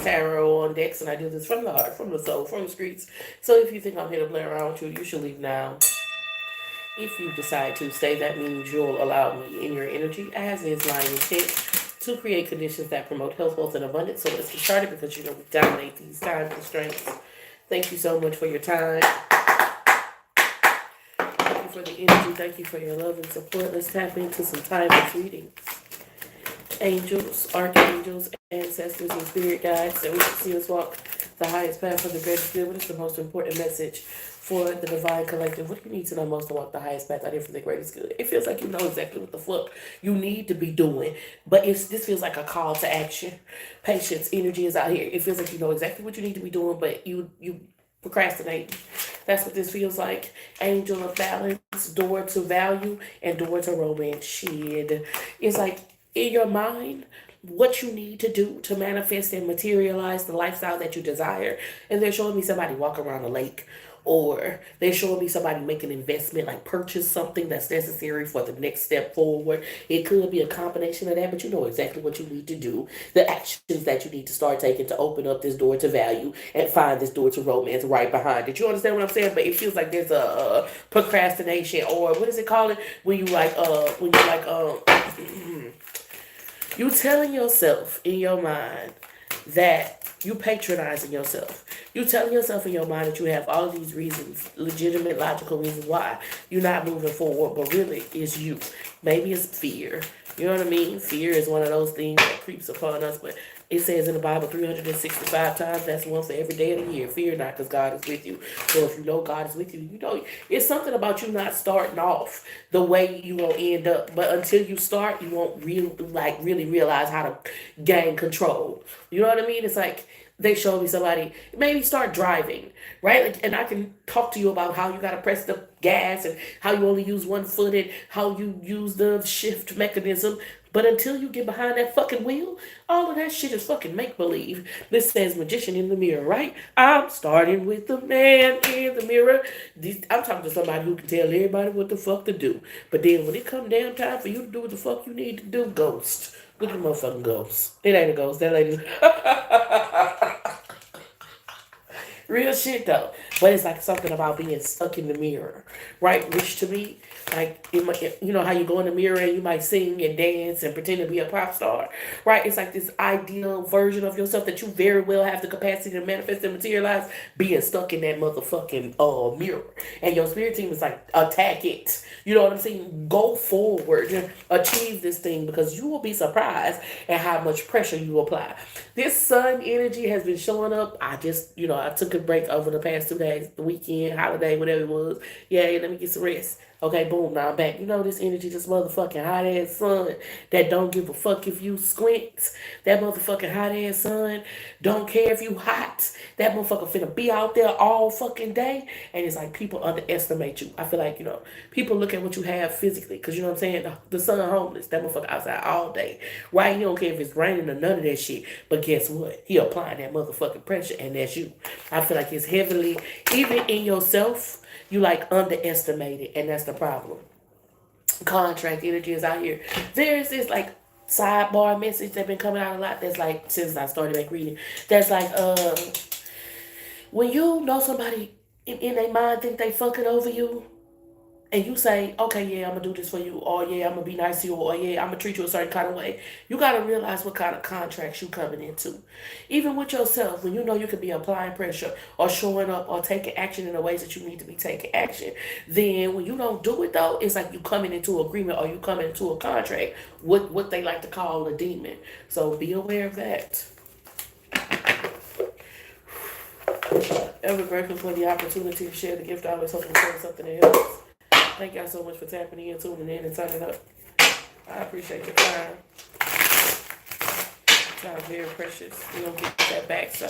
Tarotondex, and I do this from the heart, from the soul, from the streets. So if you think I'm here to play around with you, you should leave now. If you decide to stay, that means you'll allow me in your energy, as is my intent, to create conditions that promote health, wealth, and abundance. So let's get started because you know we dominate these time constraints. Thank you so much for your time. Thank you for the energy. Thank you for your love and support. Let's tap into some timeless readings. Angels, archangels, ancestors, and spirit guides that we can see us walk the highest path for the greatest good. What is the most important message for the divine collective? What do you need to know most to walk the highest path out here for the greatest good? It feels like you know exactly what the fuck you need to be doing, but this feels like a call to action. Patience, energy is out here. It feels like you know exactly what you need to be doing, but you procrastinate. That's what this feels like. Angel of balance, door to value, and door to romance. Shit. It's like in your mind what you need to do to manifest and materialize the lifestyle that you desire. And they're showing me somebody walk around a lake, or they're showing me somebody make an investment, like purchase something that's necessary for the next step forward. It could be a combination of that, but you know exactly what you need to do, the actions that you need to start taking to open up this door to value and find this door to romance right behind it. You understand what I'm saying? But it feels like there's a procrastination, or what is it called, when you you telling yourself in your mind that you patronizing yourself. You telling yourself in your mind that you have all of these reasons, legitimate, logical reasons why you're not moving forward, but really it's you. Maybe it's fear. You know what I mean? Fear is one of those things that creeps upon us, but it says in the Bible 365 times, that's one for every day of the year. Fear not, because God is with you. So if you know God is with you, you know it's something about you not starting off the way you gonna end up. But until you start, you won't really realize how to gain control. You know what I mean? It's like they showed me somebody maybe start driving, right? Like, and I can talk to you about how you gotta press the gas and how you only use one foot and how you use the shift mechanism. But until you get behind that fucking wheel, all of that shit is fucking make believe. This says magician in the mirror, right? I'm starting with the man in the mirror. I'm talking to somebody who can tell everybody what the fuck to do. But then when it come down time for you to do what the fuck you need to do, ghost. Look at the motherfucking ghost. It ain't a ghost. That lady. Real shit though. But it's like something about being stuck in the mirror, right? Which to me, like, you know how you go in the mirror and you might sing and dance and pretend to be a pop star, right? It's like this ideal version of yourself that you very well have the capacity to manifest and materialize, being stuck in that motherfucking mirror. And your spirit team is like, attack it. You know what I'm saying? Go forward and achieve this thing, because you will be surprised at how much pressure you apply. This sun energy has been showing up. I took a break over the past 2 days, the weekend, holiday, whatever it was. Yeah, let me get some rest. Okay, boom, now I'm back. You know this energy, this motherfucking hot ass sun that don't give a fuck if you squint. That motherfucking hot ass sun don't care if you hot. That motherfucker finna be out there all fucking day. And it's like people underestimate you. I feel like, people look at what you have physically. Because you know what I'm saying? The sun homeless. That motherfucker outside all day. Right? He don't care if it's raining or none of that shit. But guess what? He applying that motherfucking pressure, and that's you. I feel like it's heavily, even in yourself, you like underestimate it, and that's the problem. Contract energy is out here. There's this like sidebar message that's been coming out a lot. That's like, since I started back reading, that's like when you know somebody in their mind think they fucking over you, and you say, okay, yeah, I'm gonna do this for you, or yeah, I'm gonna be nice to you, or yeah, I'm gonna treat you a certain kind of way, you gotta realize what kind of contracts you coming into. Even with yourself, when you know you could be applying pressure or showing up or taking action in the ways that you need to be taking action, then when you don't do it though, it's like you coming into agreement or you coming into a contract with what they like to call a demon. So be aware of that. Ever grateful for the opportunity to share the gift. I always hope to say something that helps. Thank y'all so much for tapping in, tuning in, and turning up. I appreciate your time. Time very precious. We don't get that back, so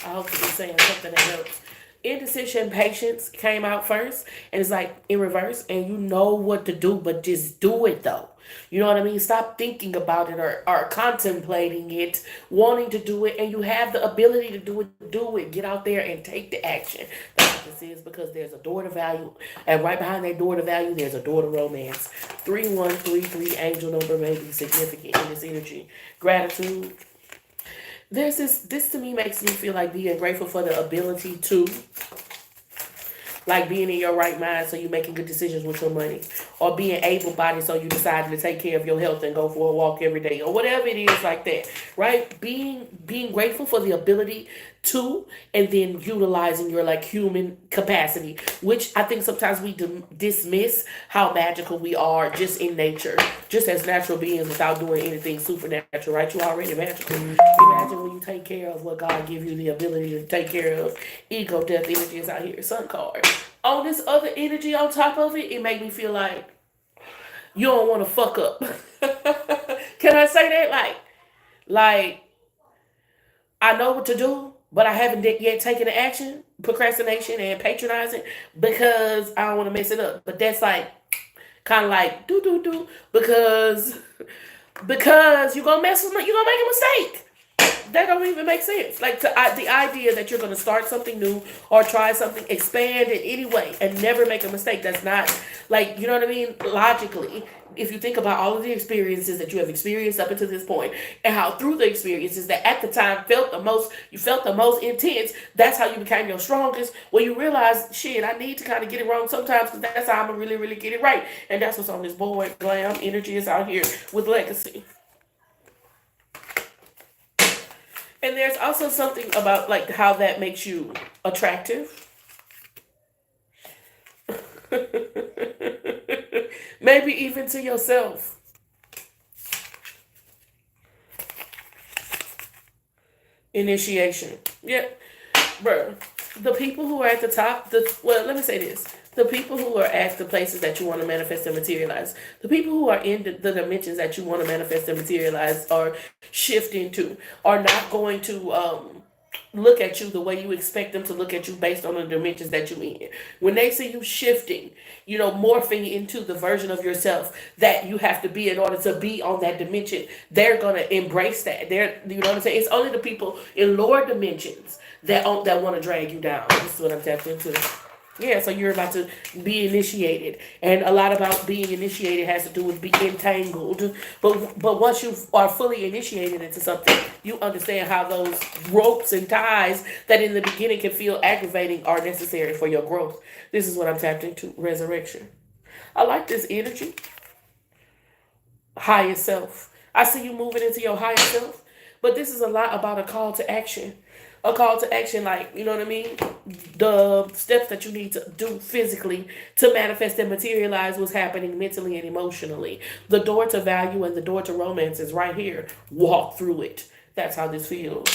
I hope to be saying something that helps. Indecision, patience came out first, and it's like in reverse, and you know what to do, but just do it though. You know what I mean? Stop thinking about it, or contemplating it, wanting to do it, and you have the ability to do it. Do it. Get out there and take the action. That's what this is, because there's a door to value, and right behind that door to value, there's a door to romance. 3133 angel number may be significant in this energy. Gratitude. This to me makes me feel like being grateful for the ability to, like being in your right mind so you're making good decisions with your money, or being able-bodied so you decided to take care of your health and go for a walk every day, or whatever it is like that, right? Being grateful for the ability to, and then utilizing your like human capacity, which I think sometimes we dismiss how magical we are just in nature, just as natural beings without doing anything supernatural, right? You already magical. Imagine when you take care of what God give you the ability to take care of. Ego, death, energy is out here. Sun card. On this other energy on top of it, it made me feel like you don't want to fuck up. Can I say that? Like I know what to do, but I haven't yet taken the action. Procrastination and patronizing because I don't want to mess it up. But that's like kind of like do because you're gonna mess with you're gonna make a mistake. That don't even make sense. Like the idea that you're going to start something new or try something, expand in any way, and never make a mistake. That's not like, you know what I mean. Logically, if you think about all of the experiences that you have experienced up until this point, and how through the experiences that at the time you felt the most intense. That's how you became your strongest. When you realize, shit, I need to kind of get it wrong sometimes because that's how I'm gonna really, really get it right. And that's what's on this board. Glam energy is out here with legacy. And there's also something about like how that makes you attractive. Maybe even to yourself. Initiation. Yeah. Bruh. The people who are at the top, let me say this. The people who are at the places that you want to manifest and materialize, the people who are in the dimensions that you want to manifest and materialize or shift into, are not going to look at you the way you expect them to look at you based on the dimensions that you're in. When they see you shifting, morphing into the version of yourself that you have to be in order to be on that dimension, they're gonna embrace that. You know what I'm saying? It's only the people in lower dimensions that want to drag you down. This is what I'm tapping into. Yeah, so you're about to be initiated, and a lot about being initiated has to do with being entangled. But once you are fully initiated into something, you understand how those ropes and ties that in the beginning can feel aggravating are necessary for your growth. This is what I'm tapped into. Resurrection. I like this energy. Higher self. I see you moving into your higher self, but this is a lot about a call to action. A call to action, like, you know what I mean? The steps that you need to do physically to manifest and materialize what's happening mentally and emotionally. The door to value and the door to romance is right here. Walk through it. That's how this feels.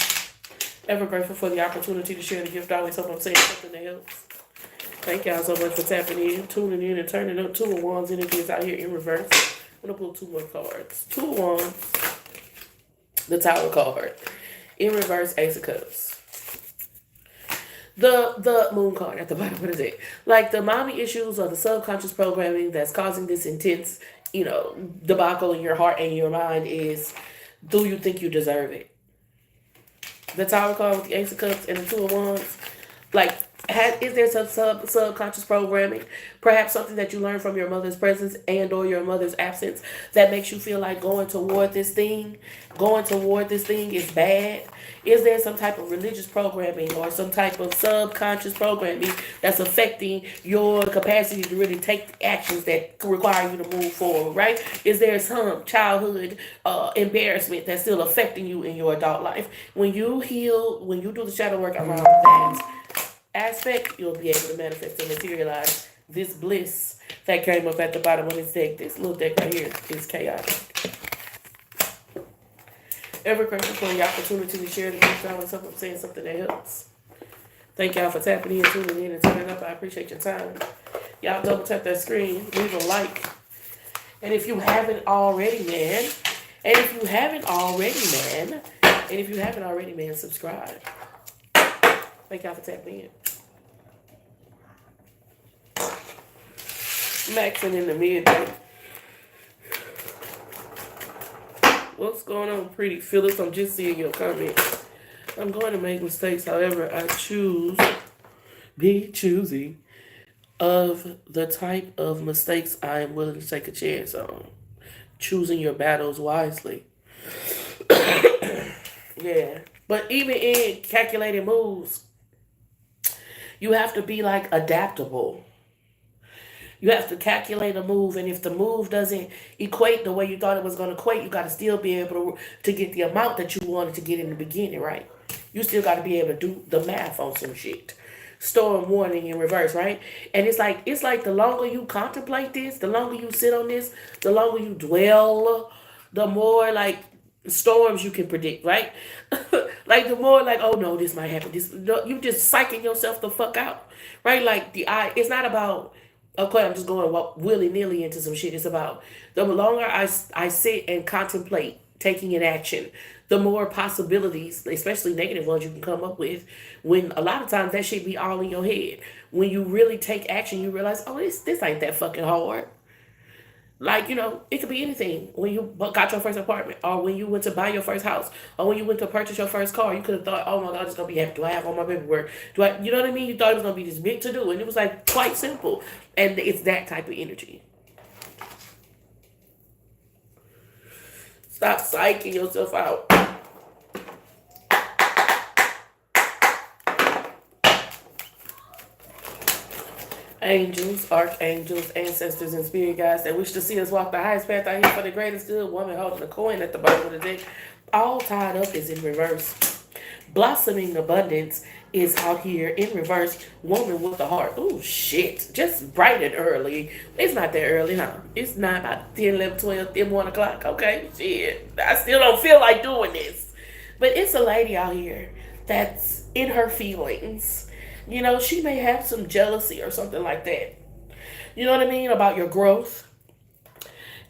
Ever grateful for the opportunity to share the gift. I always hope I'm saying something that helps. Thank y'all so much for tapping in, tuning in, and turning up. Two of Wands energy is out here in reverse. I'm going to pull two more cards. Two of Wands. The Tower card. In reverse, Ace of Cups. The moon card at the bottom. What is it? Like the mommy issues or the subconscious programming that's causing this intense, debacle in your heart and your mind is, do you think you deserve it? The Tower card with the Ace of Cups and the Two of Wands. Like, is there some subconscious programming, perhaps something that you learned from your mother's presence and or your mother's absence that makes you feel like going toward this thing is bad? Is there some type of religious programming or some type of subconscious programming that's affecting your capacity to really take actions that require you to move forward, right? Is there some childhood embarrassment that's still affecting you in your adult life? When you heal, when you do the shadow work around that aspect, you'll be able to manifest and materialize this bliss that came up at the bottom of this deck. This little deck right here is chaotic. Ever grateful for the opportunity to share the gift. I was I'm saying something that helps. Thank y'all for tapping in, tuning in, and turning up. I appreciate your time. Y'all double tap that screen, leave a like. And if you haven't already, man, subscribe. Thank y'all for tapping in. Maxing in the midday. What's going on, pretty Phyllis? I'm just seeing your comment. I'm going to make mistakes. However, I be choosy of the type of mistakes I am willing to take a chance on. Choosing your battles wisely. Yeah. But even in calculated moves, you have to be like adaptable. You have to calculate a move, and if the move doesn't equate the way you thought it was going to equate, you got to still be able to get the amount that you wanted to get in the beginning, right? You still got to be able to do the math on some shit. Storm warning in reverse, right? And it's like the longer you contemplate this, the longer you sit on this, the longer you dwell, the more like storms you can predict, right? Like the more like, oh no, this might happen. This no, you just psyching yourself the fuck out, right? Like it's not about okay, I'm just going willy nilly into some shit. It's about the longer I sit and contemplate taking an action, the more possibilities, especially negative ones, you can come up with. When a lot of times that shit be all in your head. When you really take action, you realize, oh, this ain't that fucking hard. Like, it could be anything. When you got your first apartment, or when you went to buy your first house, or when you went to purchase your first car, you could have thought, oh my God, it's going to be happy. Do I have all my paperwork? You know what I mean? You thought it was going to be this big to do. And it was like quite simple. And it's that type of energy. Stop psyching yourself out. Angels, archangels, ancestors, and spirit guides that wish to see us walk the highest path out here for the greatest good. Woman holding a coin at the bottom of the deck, all tied up, is in reverse. Blossoming abundance is out here in reverse. Woman with the heart. Oh shit. Just bright and early. It's not that early, huh? It's not about 10, 11, 12, 10, 1 o'clock. Okay, shit. I still don't feel like doing this. But it's a lady out here that's in her feelings. She may have some jealousy or something like that. You know what I mean? About your growth.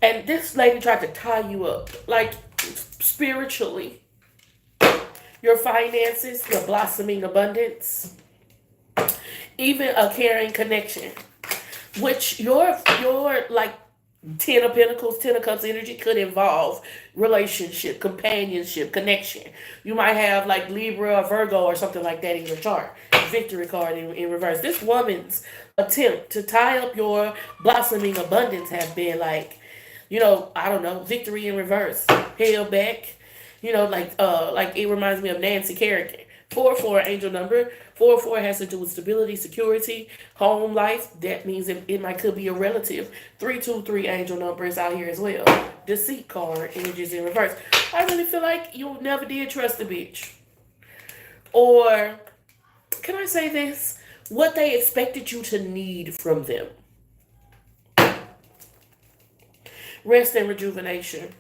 And this lady tried to tie you up, like spiritually. Your finances, your blossoming abundance, even a caring connection. Which your like 10 of Pentacles, 10 of Cups energy could involve relationship, companionship, connection. You might have like Libra or Virgo or something like that in your chart. Victory card in reverse. This woman's attempt to tie up your blossoming abundance have been like, I don't know, victory in reverse. Held back. Like it reminds me of Nancy Kerrigan. 4-4 angel number. 4-4 has to do with stability, security, home life. That means it might could be a relative. 3-2-3 angel number is out here as well. Deceit card, images in reverse. I really feel like you never did trust a bitch. Or, can I say this? What they expected you to need from them. Rest and rejuvenation.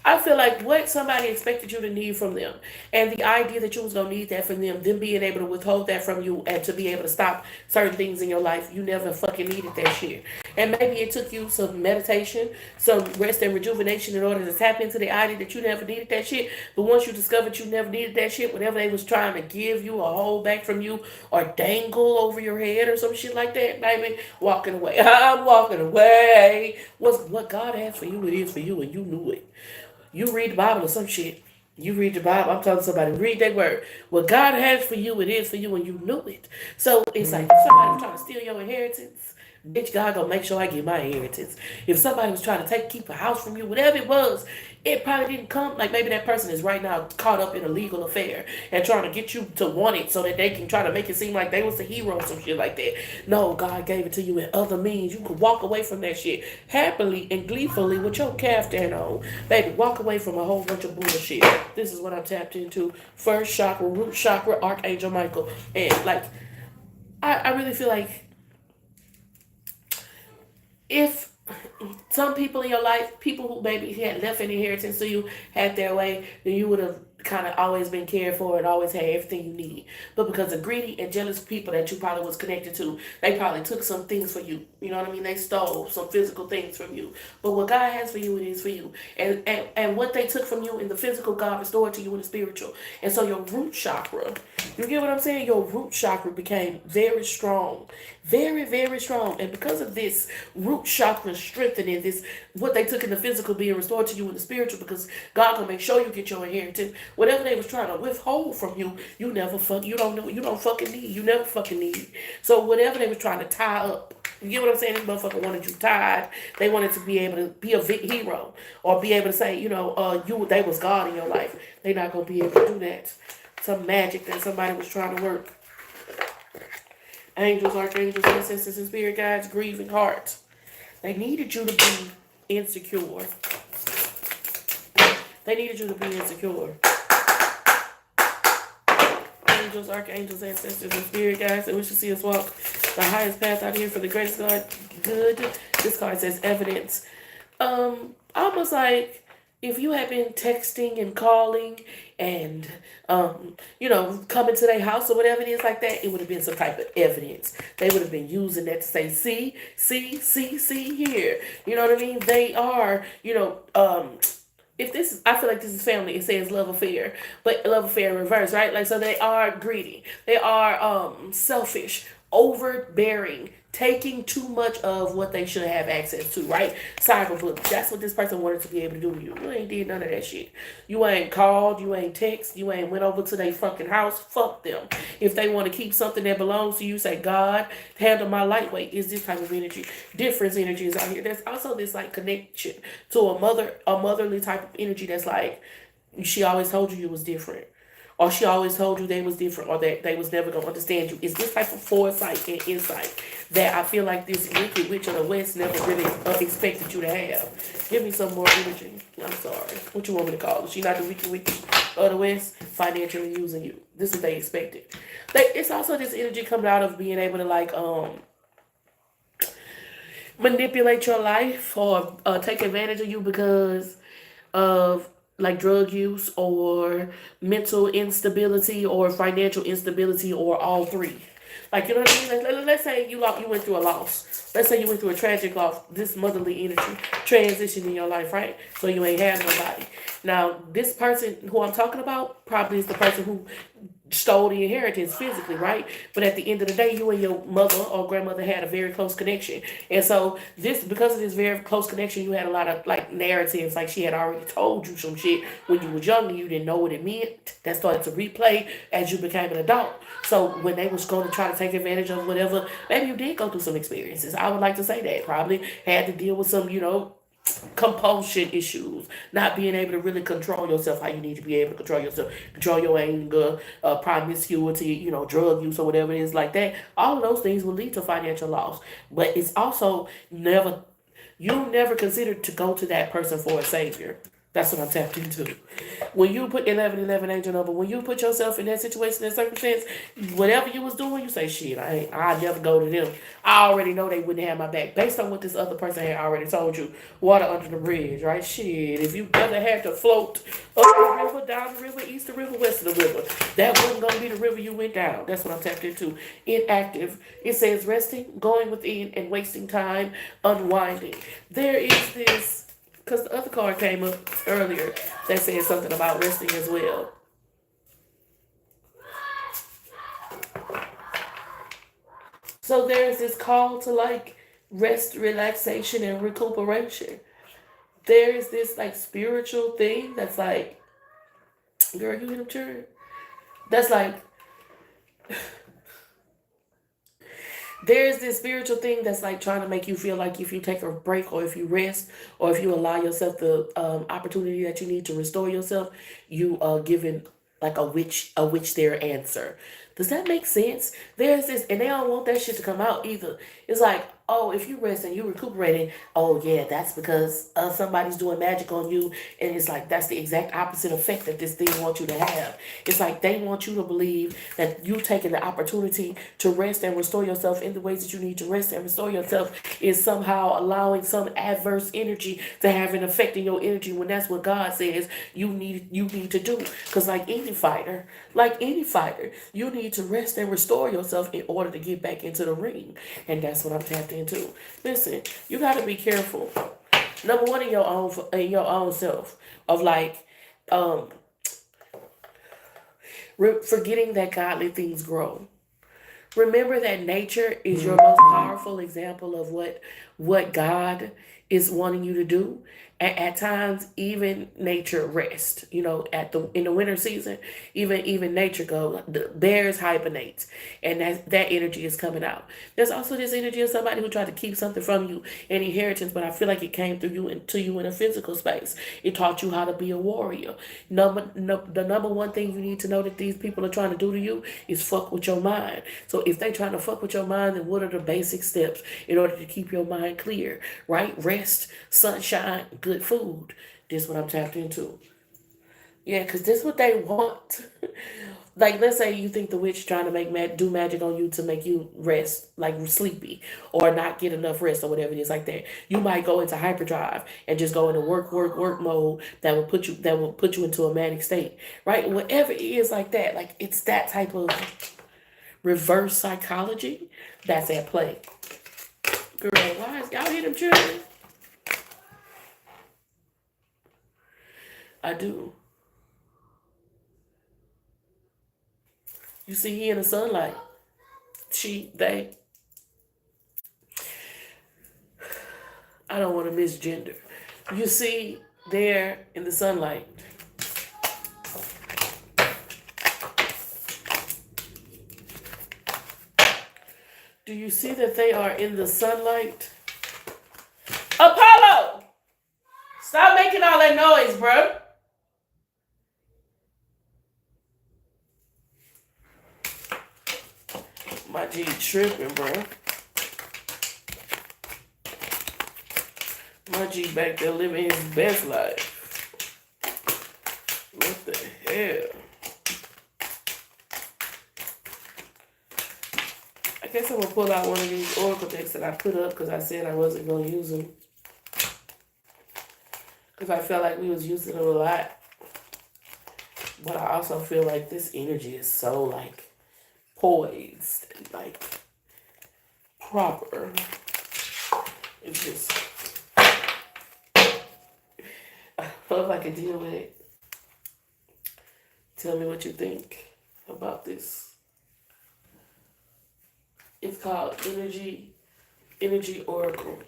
I feel like what somebody expected you to need from them, and the idea that you was gonna need that from them being able to withhold that from you, and to be able to stop certain things in your life, you never fucking needed that shit. And maybe it took you some meditation, some rest and rejuvenation in order to tap into the idea that you never needed that shit. But once you discovered you never needed that shit, whatever they was trying to give you or hold back from you or dangle over your head or some shit like that, baby, walking away. I'm walking away. What God has for you, it is for you, and you knew it. You read the Bible or some shit. You read the Bible. I'm telling somebody, read that word. What God has for you, it is for you, and you knew it. So it's like if somebody was trying to steal your inheritance, bitch, God gonna make sure I get my inheritance. If somebody was trying to keep a house from you, whatever it was, it probably didn't come. Like maybe that person is right now caught up in a legal affair and trying to get you to want it so that they can try to make it seem like they was the hero or some shit like that. No, God gave it to you in other means. You could walk away from that shit happily and gleefully with your caftan on. Baby, walk away from a whole bunch of bullshit. This is what I'm tapped into. First chakra, root chakra, Archangel Michael. And like, I really feel like if some people in your life, people who maybe had left an inheritance to you, had their way, then you would have kind of always been cared for and always had everything you need. But because of greedy and jealous people that you probably was connected to, they probably took some things for you. You know what I mean? They stole some physical things from you. But what God has for you, it is for you. And what they took from you in the physical, God restored to you in the spiritual. And so your root chakra, you get what I'm saying? Your root chakra became very strong. Very, very strong. And because of this root chakra strengthening, this what they took in the physical being restored to you in the spiritual, because God gonna make sure you get your inheritance. Whatever they was trying to withhold from you, you never fucking need. You never fucking need. So whatever they was trying to tie up You get what I'm saying? This motherfucker wanted you tied. They wanted to be able to be a hero or be able to say, they was God in your life. They not gonna be able to do that. Some magic that somebody was trying to work. Angels, archangels, ancestors, and spirit guides, grieving hearts. They needed you to be insecure. They needed you to be insecure. Angels, archangels, ancestors, and spirit guides, and we should see us walk the highest path out here for the greatest God good. This card says evidence. Almost like if you had been texting and calling and coming to their house or whatever it is like that, it would have been some type of evidence. They would have been using that to say, see here. You know what I mean? They are, if this is, I feel like this is family, it says love affair, but love affair in reverse, right? Like, so they are greedy, they are selfish, overbearing, taking too much of what they should have access to, right? Cyberbullying. That's what this person wanted to be able to do to you. You ain't did none of that shit. You ain't called, you ain't text, you ain't went over to their fucking house. Fuck them. If they want to keep something that belongs to you, say, God, handle my lightweight. Is this type of energy. Difference energy is out here. There's also this like connection to a motherly type of energy that's like, she always told you was different, or she always told you they was different, or that they was never gonna understand you. It's this type of foresight and insight that I feel like this wicked witch of the west never really expected you to have. Give me some more energy. I'm sorry. What you want me to call it? She not the wicked witch of the west financially using you. This is what they expected. It's also this energy coming out of being able to like manipulate your life or take advantage of you because of like drug use or mental instability or financial instability or all three. Like, you know what I mean? Let's say you went through a loss. Let's say you went through a tragic loss. This motherly energy transition in your life, right? So you ain't have nobody. Now, this person who I'm talking about probably is the person who stole the inheritance physically, right? But at the end of the day, you and your mother or grandmother had a very close connection. And so because of this very close connection, you had a lot of like narratives, like she had already told you some shit when you was younger, you didn't know what it meant. That started to replay as you became an adult. So when they was going to try to take advantage of whatever, maybe you did go through some experiences. I would like to say that. Probably had to deal with some, compulsion issues, not being able to really control yourself how you need to be able to control yourself, control your anger, promiscuity, drug use or whatever it is like that. All of those things will lead to financial loss. But it's also you never considered to go to that person for a savior. That's what I'm tapped into. When you put 1111 angel number, when you put yourself in that situation, that circumstance, whatever you was doing, you say, shit, I never go to them. I already know they wouldn't have my back. Based on what this other person had already told you, water under the bridge, right? Shit, if you ever had to float up the river, down the river, east the river, west of the river, that wasn't going to be the river you went down. That's what I'm tapped into. Inactive. It says resting, going within, and wasting time, unwinding. There is this, because the other card came up earlier that said something about resting as well. So there's this call to like rest, relaxation, and recuperation. There is this like spiritual thing that's like, girl, you in a church? That's like, there's this spiritual thing that's like trying to make you feel like if you take a break or if you rest or if you allow yourself the opportunity that you need to restore yourself, you are given like a witch their answer. Does that make sense? There's this, and they don't want that shit to come out either. It's like, oh, if you rest and you recuperating, oh yeah, that's because somebody's doing magic on you, and it's like that's the exact opposite effect that this thing wants you to have. It's like they want you to believe that you taking the opportunity to rest and restore yourself in the ways that you need to rest and restore yourself is somehow allowing some adverse energy to have an effect in your energy when that's what God says you need to do. Because like any fighter, you need to rest and restore yourself in order to get back into the ring. And that's what I'm tapped into. Listen, you gotta be careful. Number one, in your own self, of like forgetting that godly things grow. Remember that nature is your most powerful example of what God is wanting you to do. At times, even nature rest. You know, at the in the winter season, even nature go. The bears hibernate, and that energy is coming out. There's also this energy of somebody who tried to keep something from you, an inheritance, but I feel like it came through you and to you in a physical space. It taught you how to be a warrior. The number one thing you need to know that these people are trying to do to you is fuck with your mind. So if they trying to fuck with your mind, then what are the basic steps in order to keep your mind clear? Right? Rest, sunshine, good food. This is what I'm tapped into. Yeah, because this is what they want. Like, let's say you think the witch trying to do magic on you to make you rest, like sleepy, or not get enough rest, or whatever it is like that. You might go into hyperdrive and just go into work mode that will put you into a manic state, right? Whatever it is like that, like it's that type of reverse psychology that's at play. Girl, why is y'all hear them children? I do. You see, he in the sunlight. They. I don't want to misgender. You see, there in the sunlight. Do you see that they are in the sunlight? Apollo! Stop making all that noise, bro. My G tripping, bro. My G back there living his best life. What the hell? I guess I'm gonna pull out one of these oracle decks that I put up because I said I wasn't gonna use them. Because I felt like we was using them a lot. But I also feel like this energy is so like poised and like proper. It's just I hope I can deal with it. Tell me what you think about this. It's called Energy Oracle.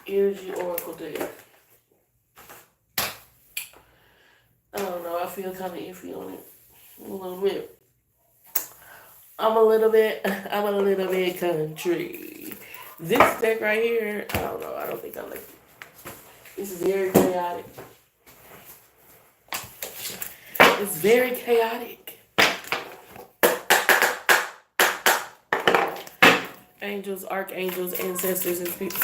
Energy Oracle deck. I don't know. I feel kind of iffy on it. A little bit. I'm a little bit country. This deck right here, I don't know. I don't think I like it. It's very chaotic. It's very chaotic. Angels, archangels, ancestors, and people.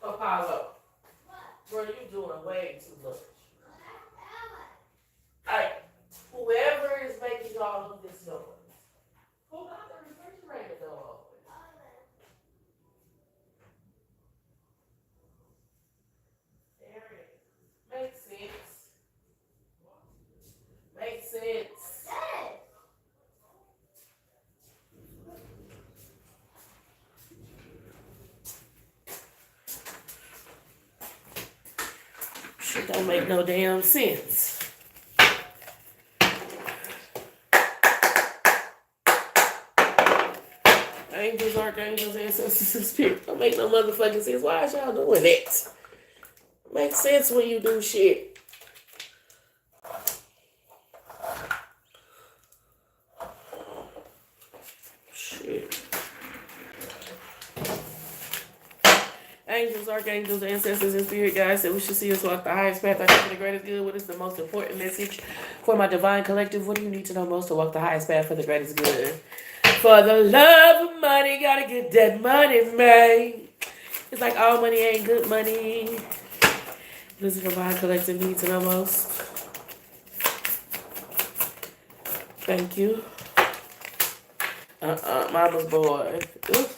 Apollo. Bro, you doing way too much. Alright. Whoever is making all of this noise, who got the refrigerator door open? There it is. Makes sense. Makes sense. Shit don't make no damn sense. Angels, archangels, ancestors, and spirits. Don't make no motherfucking sense. Why is y'all doing that? Makes sense when you do shit. Shit. Angels, archangels, ancestors, and spirit guides said we should see us walk the highest path. I think the greatest good. What is the most important message for my divine collective? What do you need to know most to walk the highest path for the greatest good? For the love of money, gotta get that money, man. It's like all money ain't good money. What does the divine collective need to know most? Thank you. Mama's boy. Oof.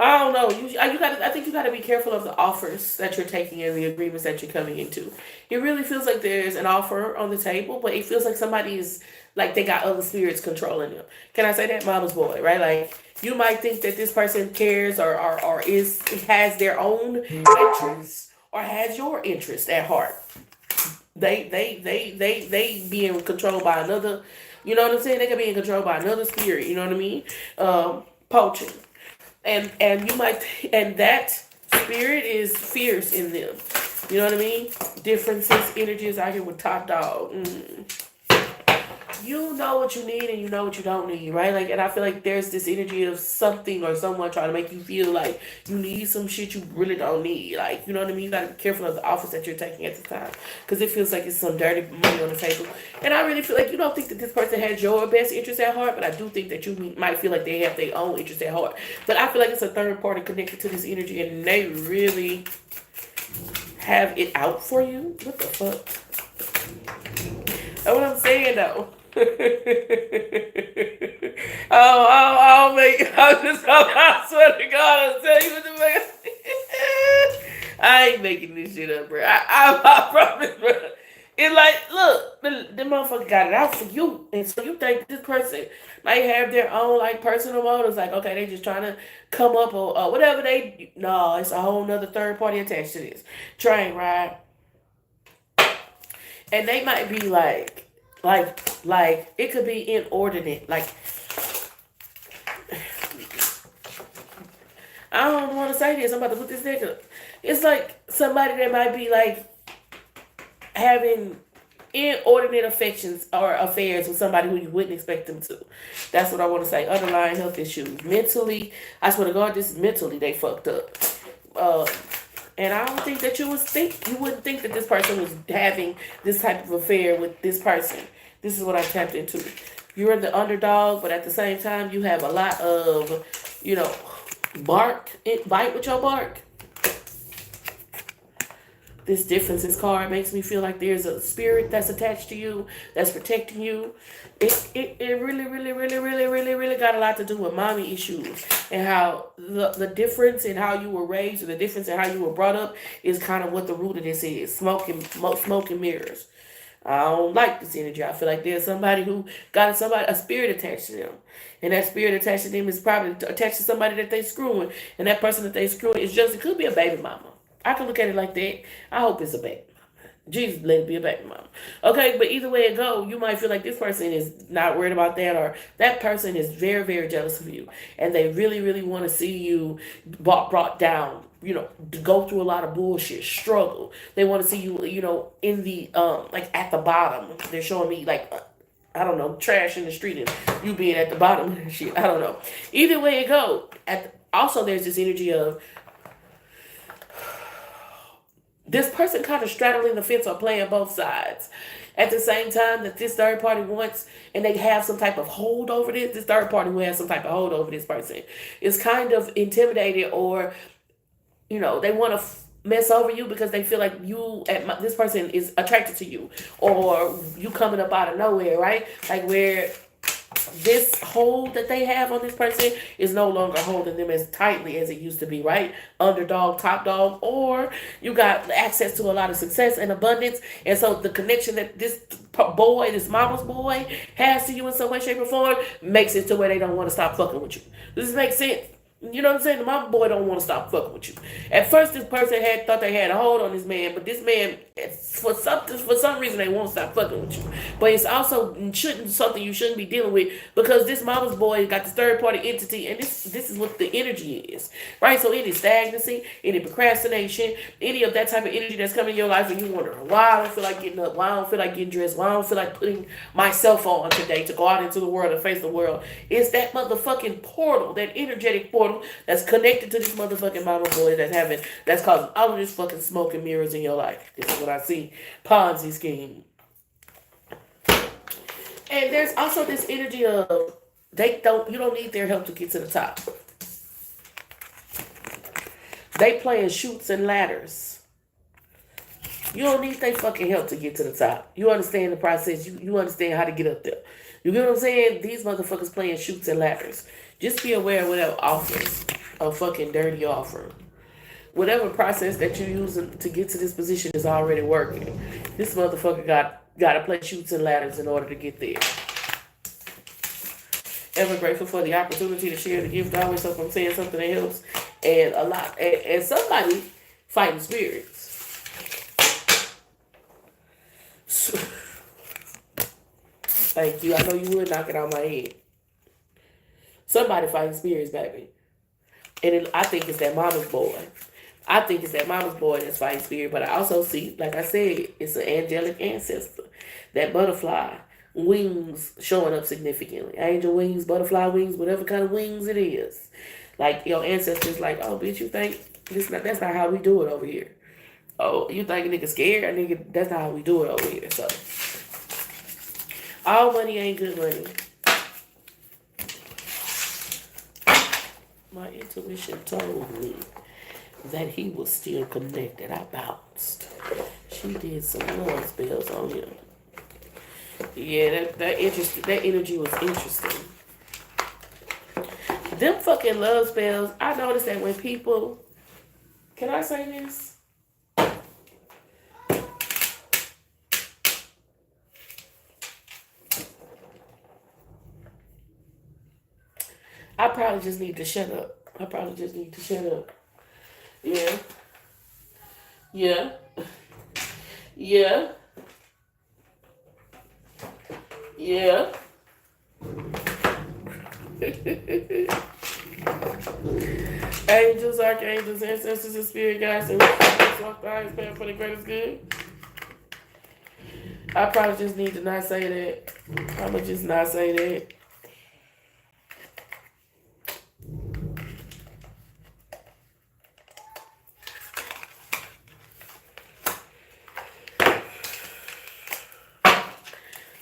I don't know. You got. I think you got to be careful of the offers that you're taking and the agreements that you're coming into. It really feels like there's an offer on the table, but it feels like somebody is like they got other spirits controlling them. Can I say that, mama's boy? Right? Like you might think that this person cares or is has their own interests or has your interest at heart. They being controlled by another. You know what I'm saying? They could be in control by another spirit. You know what I mean? Poaching and you might and that spirit is fierce in them. You know what I mean? Differences, energies out here with top dog. You know what you need and you know what you don't need, right? Like, and I feel like there's this energy of something or someone trying to make you feel like you need some shit you really don't need. Like, you know what I mean? You gotta be careful of the offers that you're taking at the time because it feels like it's some dirty money on the table. And I really feel like you don't think that this person has your best interest at heart, but I do think that you might feel like they have their own interest at heart. But I feel like it's a third party connected to this energy and they really have it out for you. What the fuck? That's what I'm saying though. I'll make. I swear to God, I'll tell you what the fuck. I ain't making this shit up, bro. I promise, bro. It's like, look, the motherfucker got it out for you, and so you think this person might have their own like personal motives, like okay, they just trying to come up or whatever they. No, it's a whole nother third party attached to this train ride, and they might be like it could be inordinate. Like I don't want to say this. I'm about to put this nigga. It's like somebody that might be like having inordinate affections or affairs with somebody who you wouldn't expect them to. That's what I want to say. Underlying health issues. Mentally, I swear to God, this is mentally they fucked up. Uh, and I don't think that you wouldn't think that this person was having this type of affair with this person. This is what I tapped into. You're the underdog, but at the same time, you have a lot of, you know, bite with your bark. This differences card makes me feel like there's a spirit that's attached to you, that's protecting you. It really, really, really, really, really, really got a lot to do with mommy issues and how the difference in how you were raised or the difference in how you were brought up is kind of what the root of this is. Smoke and mirrors. I don't like this energy. I feel like there's somebody who got a spirit attached to them. And that spirit attached to them is probably attached to somebody that they screwing. And that person that they screwing is just, it could be a baby mama. I can look at it like that. I hope it's a baby mama. Jesus, let it be a baby mama. Okay, but either way it go, you might feel like this person is not worried about that, or that person is very, very jealous of you. And they really, really want to see you brought down, you know, go through a lot of bullshit, struggle. They want to see you, you know, in the, like at the bottom. They're showing me like, I don't know, trash in the street and you being at the bottom of shit. I don't know. Either way it go. Also, there's this energy of, this person kind of straddling the fence or playing both sides. At the same time that this third party wants, and they have some type of hold over this third party who has some type of hold over this person is kind of intimidated, or, you know, they want to mess over you because they feel like this person is attracted to you, or you coming up out of nowhere, right? Like where this hold that they have on this person is no longer holding them as tightly as it used to be, right? Underdog, top dog, or you got access to a lot of success and abundance. And so the connection that this boy, this mama's boy, has to you in some way, shape, or form makes it to where they don't want to stop fucking with you. Does this make sense? You know what I'm saying? The mama boy don't want to stop fucking with you. At first, this person thought they had a hold on this man, but this man, for some reason, they won't stop fucking with you. But it's also something you shouldn't be dealing with, because this mama's boy got this third party entity, and this is what the energy is, right? So any stagnancy, any procrastination, any of that type of energy that's coming in your life, and you wonder why I don't feel like getting up, why I don't feel like getting dressed, why I don't feel like putting myself on today to go out into the world and face the world. It's that motherfucking portal, that energetic portal that's connected to this motherfucking mama boy that's causing all of this fucking smoke and mirrors in your life. This is what I see. Ponzi scheme. And there's also this energy of you don't need their help to get to the top. They playing chutes and ladders. You don't need their fucking help to get to the top. You understand the process. You understand how to get up there. You get what I'm saying? These motherfuckers playing chutes and ladders. Just be aware of whatever offers. a fucking dirty offer. Whatever process that you use to get to this position is already working. This motherfucker got to play shoots and ladders in order to get there. Ever grateful for the opportunity to share the gift. Always hope I'm saying something that helps. And a lot, and somebody fighting spirits. Thank you. I know you would knock it on my head. Somebody fighting spirits, baby. And I think it's that mama's boy. I think it's that mama's boy that's fighting spirit. But I also see, like I said, it's an angelic ancestor. That butterfly wings showing up significantly. Angel wings, butterfly wings, whatever kind of wings it is. Like your ancestors, like, oh bitch, you think that's not how we do it over here. Oh, you think a nigga scared? A nigga, that's not how we do it over here. So all money ain't good money. My intuition told me that he was still connected. I bounced. She did some love spells on him. Yeah, that energy was interesting. Them fucking love spells, I noticed that when people, can I say this? I probably just need to shut up. Yeah. Yeah. Yeah. Yeah. Angels, archangels, ancestors, and spirit guides, and walk the highest path for the greatest good. I probably just need to not say that. I'ma just not say that.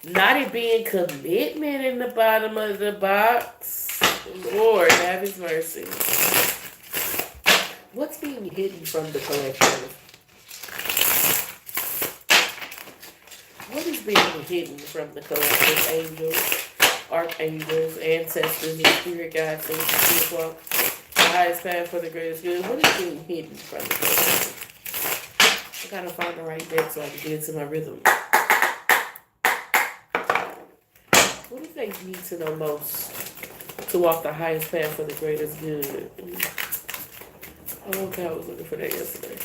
Not it being commitment in the bottom of the box. Lord, have his mercy. What's being hidden from the collective? What is being hidden from the collective? Angels, archangels, ancestors, and spirit guides, and the walk the highest path for the greatest good. What is being hidden from the collective? I gotta find the right deck so I can get into my rhythm. What do they need to know most to walk the highest path for the greatest good? Okay, I was looking for that yesterday.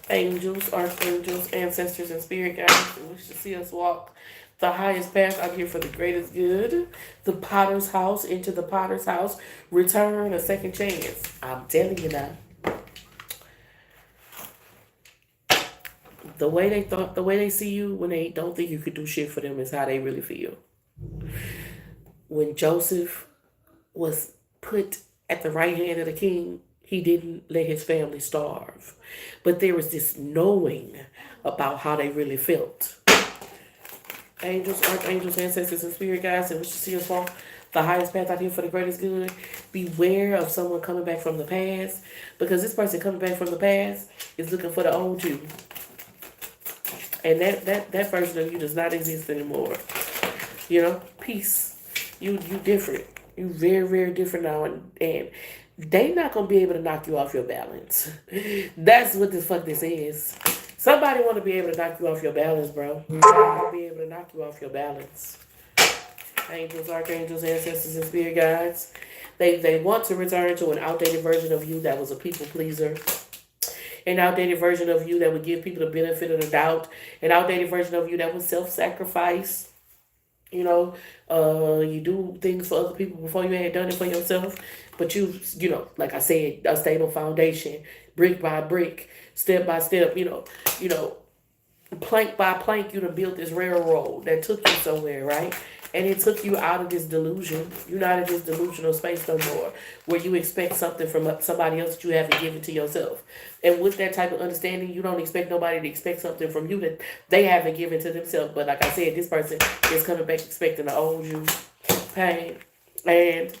Angels, archangels, ancestors, and spirit guides who wish to see us walk the highest path out here for the greatest good. The potter's house, into the potter's house, return, a second chance. I'm telling you now. The way they see you when they don't think you could do shit for them is how they really feel. When Joseph was put at the right hand of the king, he didn't let his family starve. But there was this knowing about how they really felt. Angels, archangels, ancestors, and spirit guides, and wish to see us walk the highest path out here for the greatest good. Beware of someone coming back from the past, because this person coming back from the past is looking for the old you. And that version of you does not exist anymore. You know, peace. You different. You very, very different now, and they not gonna be able to knock you off your balance. That's what the fuck this is. Somebody want to be able to knock you off your balance, bro. Somebody be able to knock you off your balance. Angels, archangels, ancestors, and spirit guides. They want to return to an outdated version of you that was a people pleaser. An outdated version of you that would give people the benefit of the doubt. An outdated version of you that would self-sacrifice. You know, you do things for other people before you had done it for yourself. But you know, like I said, a stable foundation, brick by brick, step by step, you know, plank by plank, you done built this railroad that took you somewhere, right? And it took you out of this delusion. You're not in this delusional space no more, where you expect something from somebody else that you haven't given to yourself. And with that type of understanding, you don't expect nobody to expect something from you that they haven't given to themselves. But like I said, this person is coming back expecting to owe you pain. And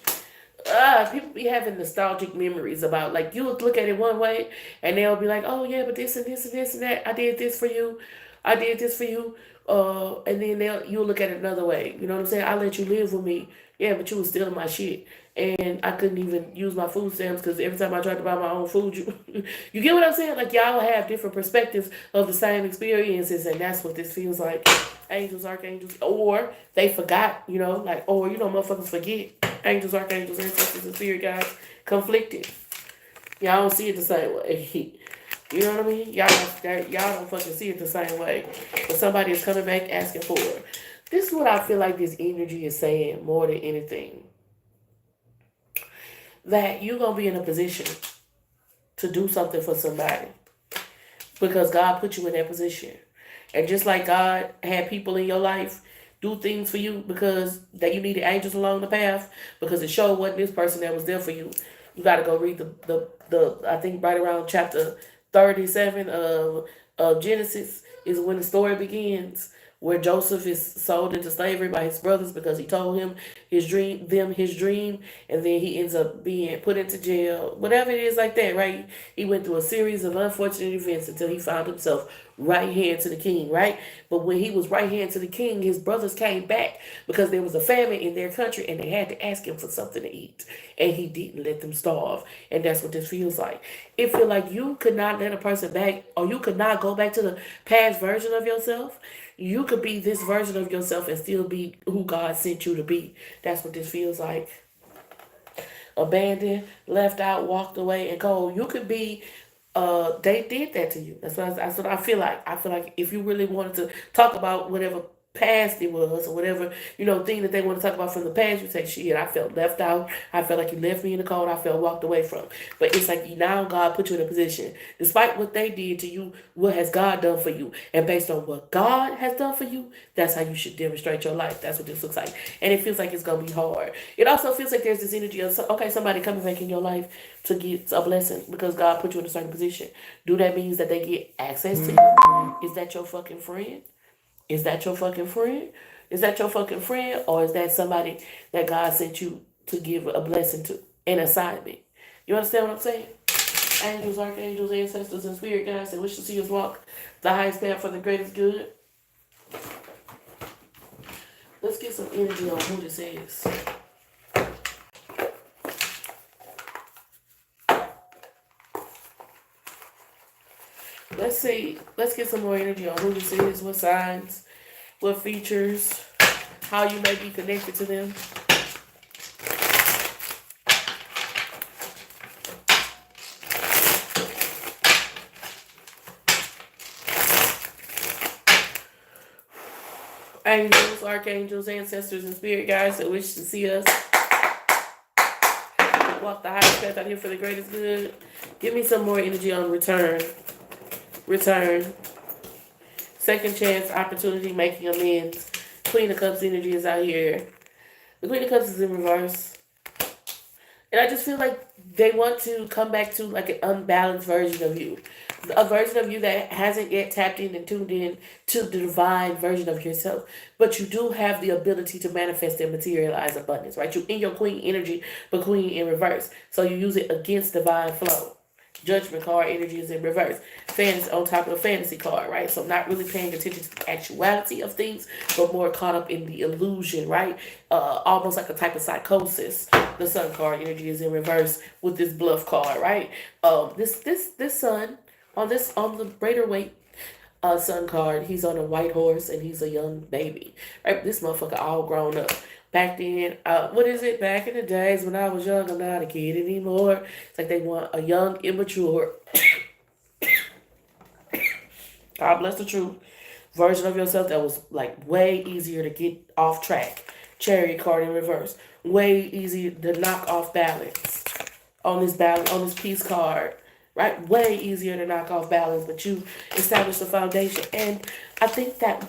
people be having nostalgic memories about, like, you'll look at it one way and they'll be like, oh yeah, but this and this and this and that, I did this for you. I did this for you, and then you'll look at it another way. You know what I'm saying? I let you live with me, yeah, but you was stealing my shit, and I couldn't even use my food stamps because every time I tried to buy my own food, you you get what I'm saying? Like y'all have different perspectives of the same experiences, and that's what this feels like. Angels, archangels, or they forgot, like, or motherfuckers forget. Angels, archangels, ancestors, and spirit guides conflicted. Y'all don't see it the same way. You know what I mean? Y'all don't fucking see it the same way. But somebody is coming back asking for it. This is what I feel like this energy is saying more than anything. That you're gonna be in a position to do something for somebody. Because God put you in that position. And just like God had people in your life do things for you because that you needed angels along the path, because it showed wasn't this person that was there for you. You got to go read the I think right around chapter 37 of Genesis is when the story begins, where Joseph is sold into slavery by his brothers because he told him his dream, and then he ends up being put into jail, whatever it is like that, right? He went through a series of unfortunate events until he found himself right hand to the king, right? But when he was right hand to the king, his brothers came back because there was a famine in their country and they had to ask him for something to eat. And he didn't let them starve. And that's what this feels like. It feels like you could not let a person back, or you could not go back to the past version of yourself. You could be this version of yourself and still be who God sent you to be. That's what this feels like. Abandoned, left out, walked away, and cold. You could be they did that to you. That's what I feel like. I feel like if you really wanted to talk about whatever past it was, or whatever, thing that they want to talk about from the past, you say, shit, I felt left out. I felt like you left me in the cold. I felt walked away from. But it's like now God put you in a position, despite what they did to you, what has God done for you? And based on what God has done for you, that's how you should demonstrate your life. That's what this looks like. And it feels like it's going to be hard. It also feels like there's this energy of, okay, somebody coming back in your life to get a blessing because God put you in a certain position. Do that means that they get access to you? Is that your fucking friend? Is that your fucking friend? Is that your fucking friend? Or is that somebody that God sent you to give a blessing to, an assignment? You understand what I'm saying? Angels, archangels, ancestors, and spirit guides that wish to see us walk the highest path for the greatest good. Let's get some energy on who this is. Let's see. Let's get some more energy on who this is, what signs, what features, how you may be connected to them. Angels, archangels, ancestors, and spirit guides that wish to see us walk the highest path out here for the greatest good. Give me some more energy on return. Return. Second chance, opportunity, making amends. Queen of Cups energy is out here. The Queen of Cups is in reverse. And I just feel like they want to come back to like an unbalanced version of you. A version of you that hasn't yet tapped in and tuned in to the divine version of yourself. But you do have the ability to manifest and materialize abundance, right? You're in your queen energy, but queen in reverse. So you use it against divine flow. Judgment card energy is in reverse. Fantasy on top of the fantasy card, right? So not really paying attention to the actuality of things, but more caught up in the illusion, right? Almost like a type of psychosis. The sun card energy is in reverse with this bluff card, right? This sun on the greater weight sun card, he's on a white horse and he's a young baby, right? This motherfucker all grown up. Back then, what is it? Back in the days when I was young, I'm not a kid anymore. It's like they want a young, immature, God bless the truth, version of yourself that was like way easier to get off track. Chariot card in reverse. Way easier to knock off balance on this peace card. Right? Way easier to knock off balance, but you establish the foundation. And I think that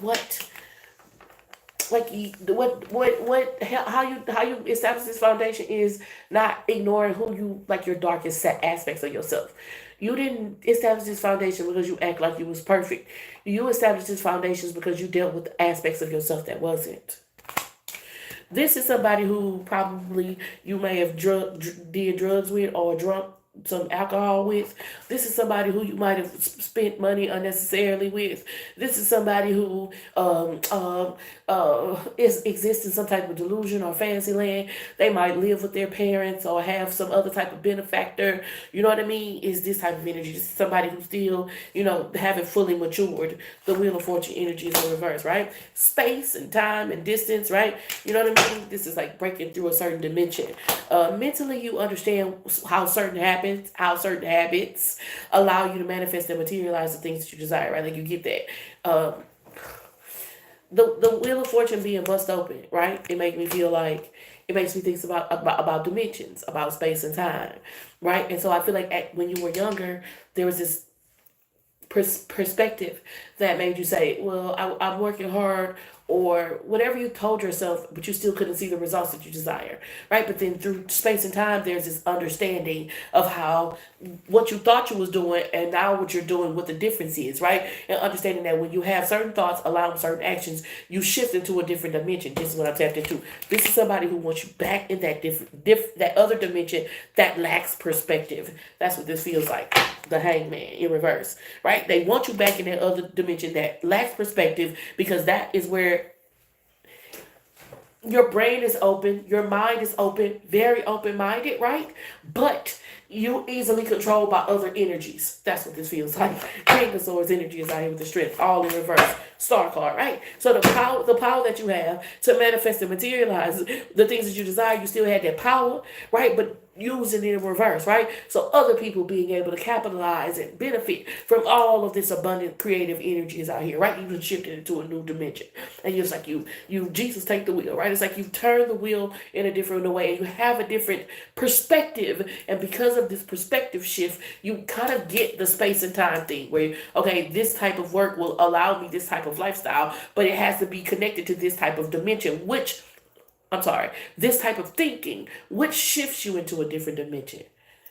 how you establish this foundation is not ignoring who you, like, your darkest aspects of yourself. You didn't establish this foundation because you act like you was perfect. You established this foundation because you dealt with aspects of yourself that wasn't. This is somebody who probably you may have did drugs with or drunk some alcohol with. This is somebody who you might have spent money unnecessarily with. This is somebody who is exists in some type of delusion or fantasy land. They might live with their parents or have some other type of benefactor. You know what I mean? Is this type of energy? This is somebody who still, haven't fully matured. The Wheel of Fortune energy is in reverse, right? Space and time and distance, right? You know what I mean? This is like breaking through a certain dimension. Mentally, you understand how certain habits allow you to manifest and materialize the things that you desire, right? Like you get that. The Wheel of Fortune being bust open, right? It makes me think about dimensions, about space and time, right? And so I feel like when you were younger, there was this perspective that made you say, well, I'm working hard, or whatever you told yourself, but you still couldn't see the results that you desire, right? But then through space and time, there's this understanding of how what you thought you was doing and now what you're doing, what the difference is, right? And understanding that when you have certain thoughts, allowing certain actions, you shift into a different dimension. This is what I'm tapped into. This is somebody who wants you back in that that other dimension that lacks perspective. That's what this feels like. The Hangman in reverse, right? They want you back in that other dimension that lacks perspective, because that is where your brain is open, your mind is open, very open minded, right? But you easily controlled by other energies. That's what this feels like. King of Swords energy is out here with the strength, all in reverse. Star card, right? So the power that you have to manifest and materialize the things that you desire, you still had that power, right? But using it in reverse, right? So other people being able to capitalize and benefit from all of this abundant creative energies out here, right? You can shift it into a new dimension. And it's like you Jesus take the wheel, right? It's like you turn the wheel in a different way and you have a different perspective. And because of this perspective shift, you kind of get the space and time thing where, okay, this type of work will allow me this type of lifestyle, but it has to be connected to this type of dimension, this type of thinking, which shifts you into a different dimension.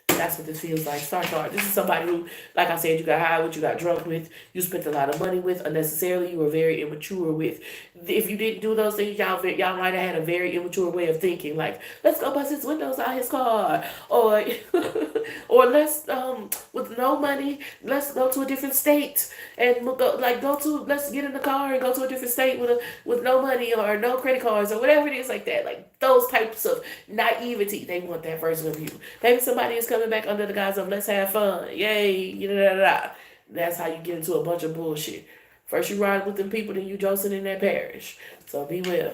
That's what this feels like. Star card. This is somebody who, like I said, you got high with, you got drunk with, you spent a lot of money with, unnecessarily, you were very immature with. If you didn't do those things, y'all might have had a very immature way of thinking. Like, let's go bust his windows out his car, or or let's with no money, let's go to a different state and we'll let's get in the car and go to a different state with no money or no credit cards or whatever it is, like that. Like those types of naivety, they want that version of you. Maybe somebody is coming back under the guise of let's have fun, yay, That's how you get into a bunch of bullshit. First you ride with them people, then you Joseph in that parish. So be well.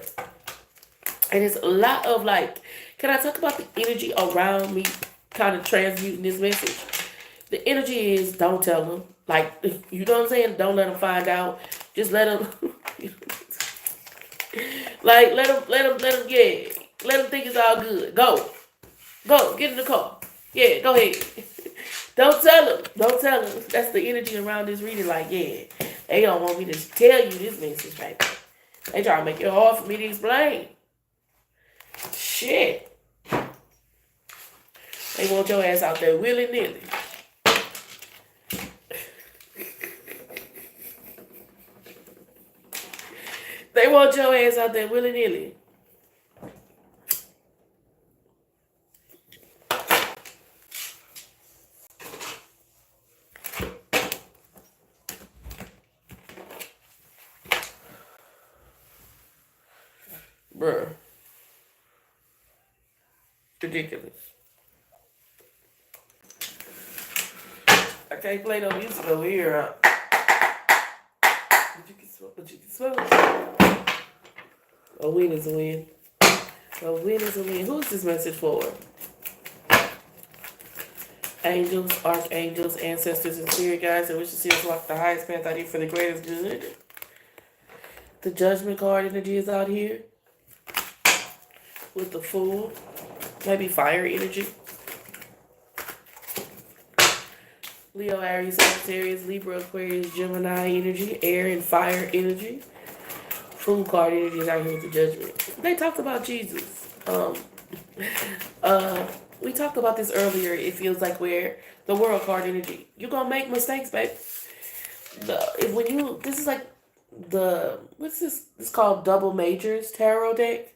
And it's a lot of like, can I talk about the energy around me kind of transmuting this message? The energy is don't tell them. Like, you know what I'm saying? Don't let them find out. Just let them, like, let them, yeah. Let them think it's all good. Go, get in the car. Yeah, go ahead. Don't tell them. Don't tell them. That's the energy around this reading. Like, yeah, they don't want me to tell you this message right there. They try to make it hard for me to explain. Shit. They want your ass out there willy-nilly. They want your ass out there willy-nilly. Bruh. Ridiculous. I can't play no music over here. But you can smell. A win is a win. A win is a win. Who's this message for? Angels, archangels, ancestors, and spirit guides that wish to see us walk the highest path out here for the greatest good. The judgment card energy is out here. With the Fool. Maybe fire energy. Leo, Aries, Sagittarius, Libra, Aquarius, Gemini energy. Air and fire energy. Fool card energy is out here with the judgment. They talked about Jesus. We talked about this earlier. It feels like where the world card energy. You're gonna make mistakes, babe. This is like what's this? It's called Double Majors Tarot deck.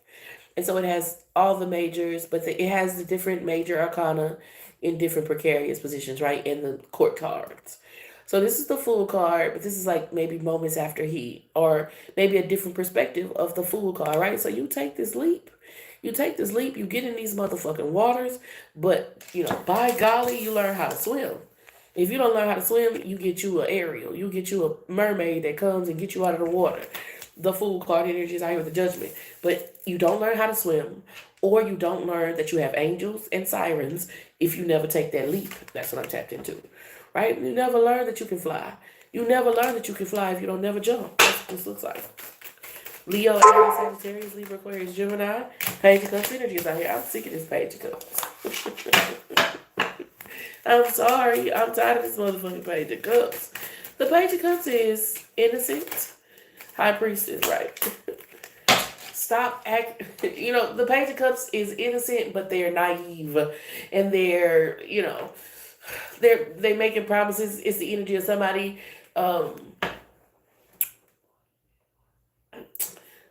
And so it has all the majors, but it has the different major arcana in different precarious positions, right? In the court cards. So this is the Fool card, but this is like maybe moments after he, or maybe a different perspective of the Fool card, right? So you take this leap. You take this leap, you get in these motherfucking waters, but by golly, you learn how to swim. If you don't learn how to swim, you get you a Ariel. You get you a mermaid that comes and get you out of the water. The Fool card energy is out here with the judgment. But you don't learn how to swim, or you don't learn that you have angels and sirens if you never take that leap. That's what I'm tapped into. Right? You never learn that you can fly. You never learn that you can fly if you don't never jump. That's what this looks like. Leo, Aries, Sagittarius, Libra, Aquarius, Gemini. Page of Cups energy is out here. I'm sick of this Page of Cups. I'm sorry. I'm tired of this motherfucking Page of Cups. The Page of Cups is innocent. High Priestess, right? Stop act. The Page of Cups is innocent, but they're naive, and they're making promises. It's the energy of somebody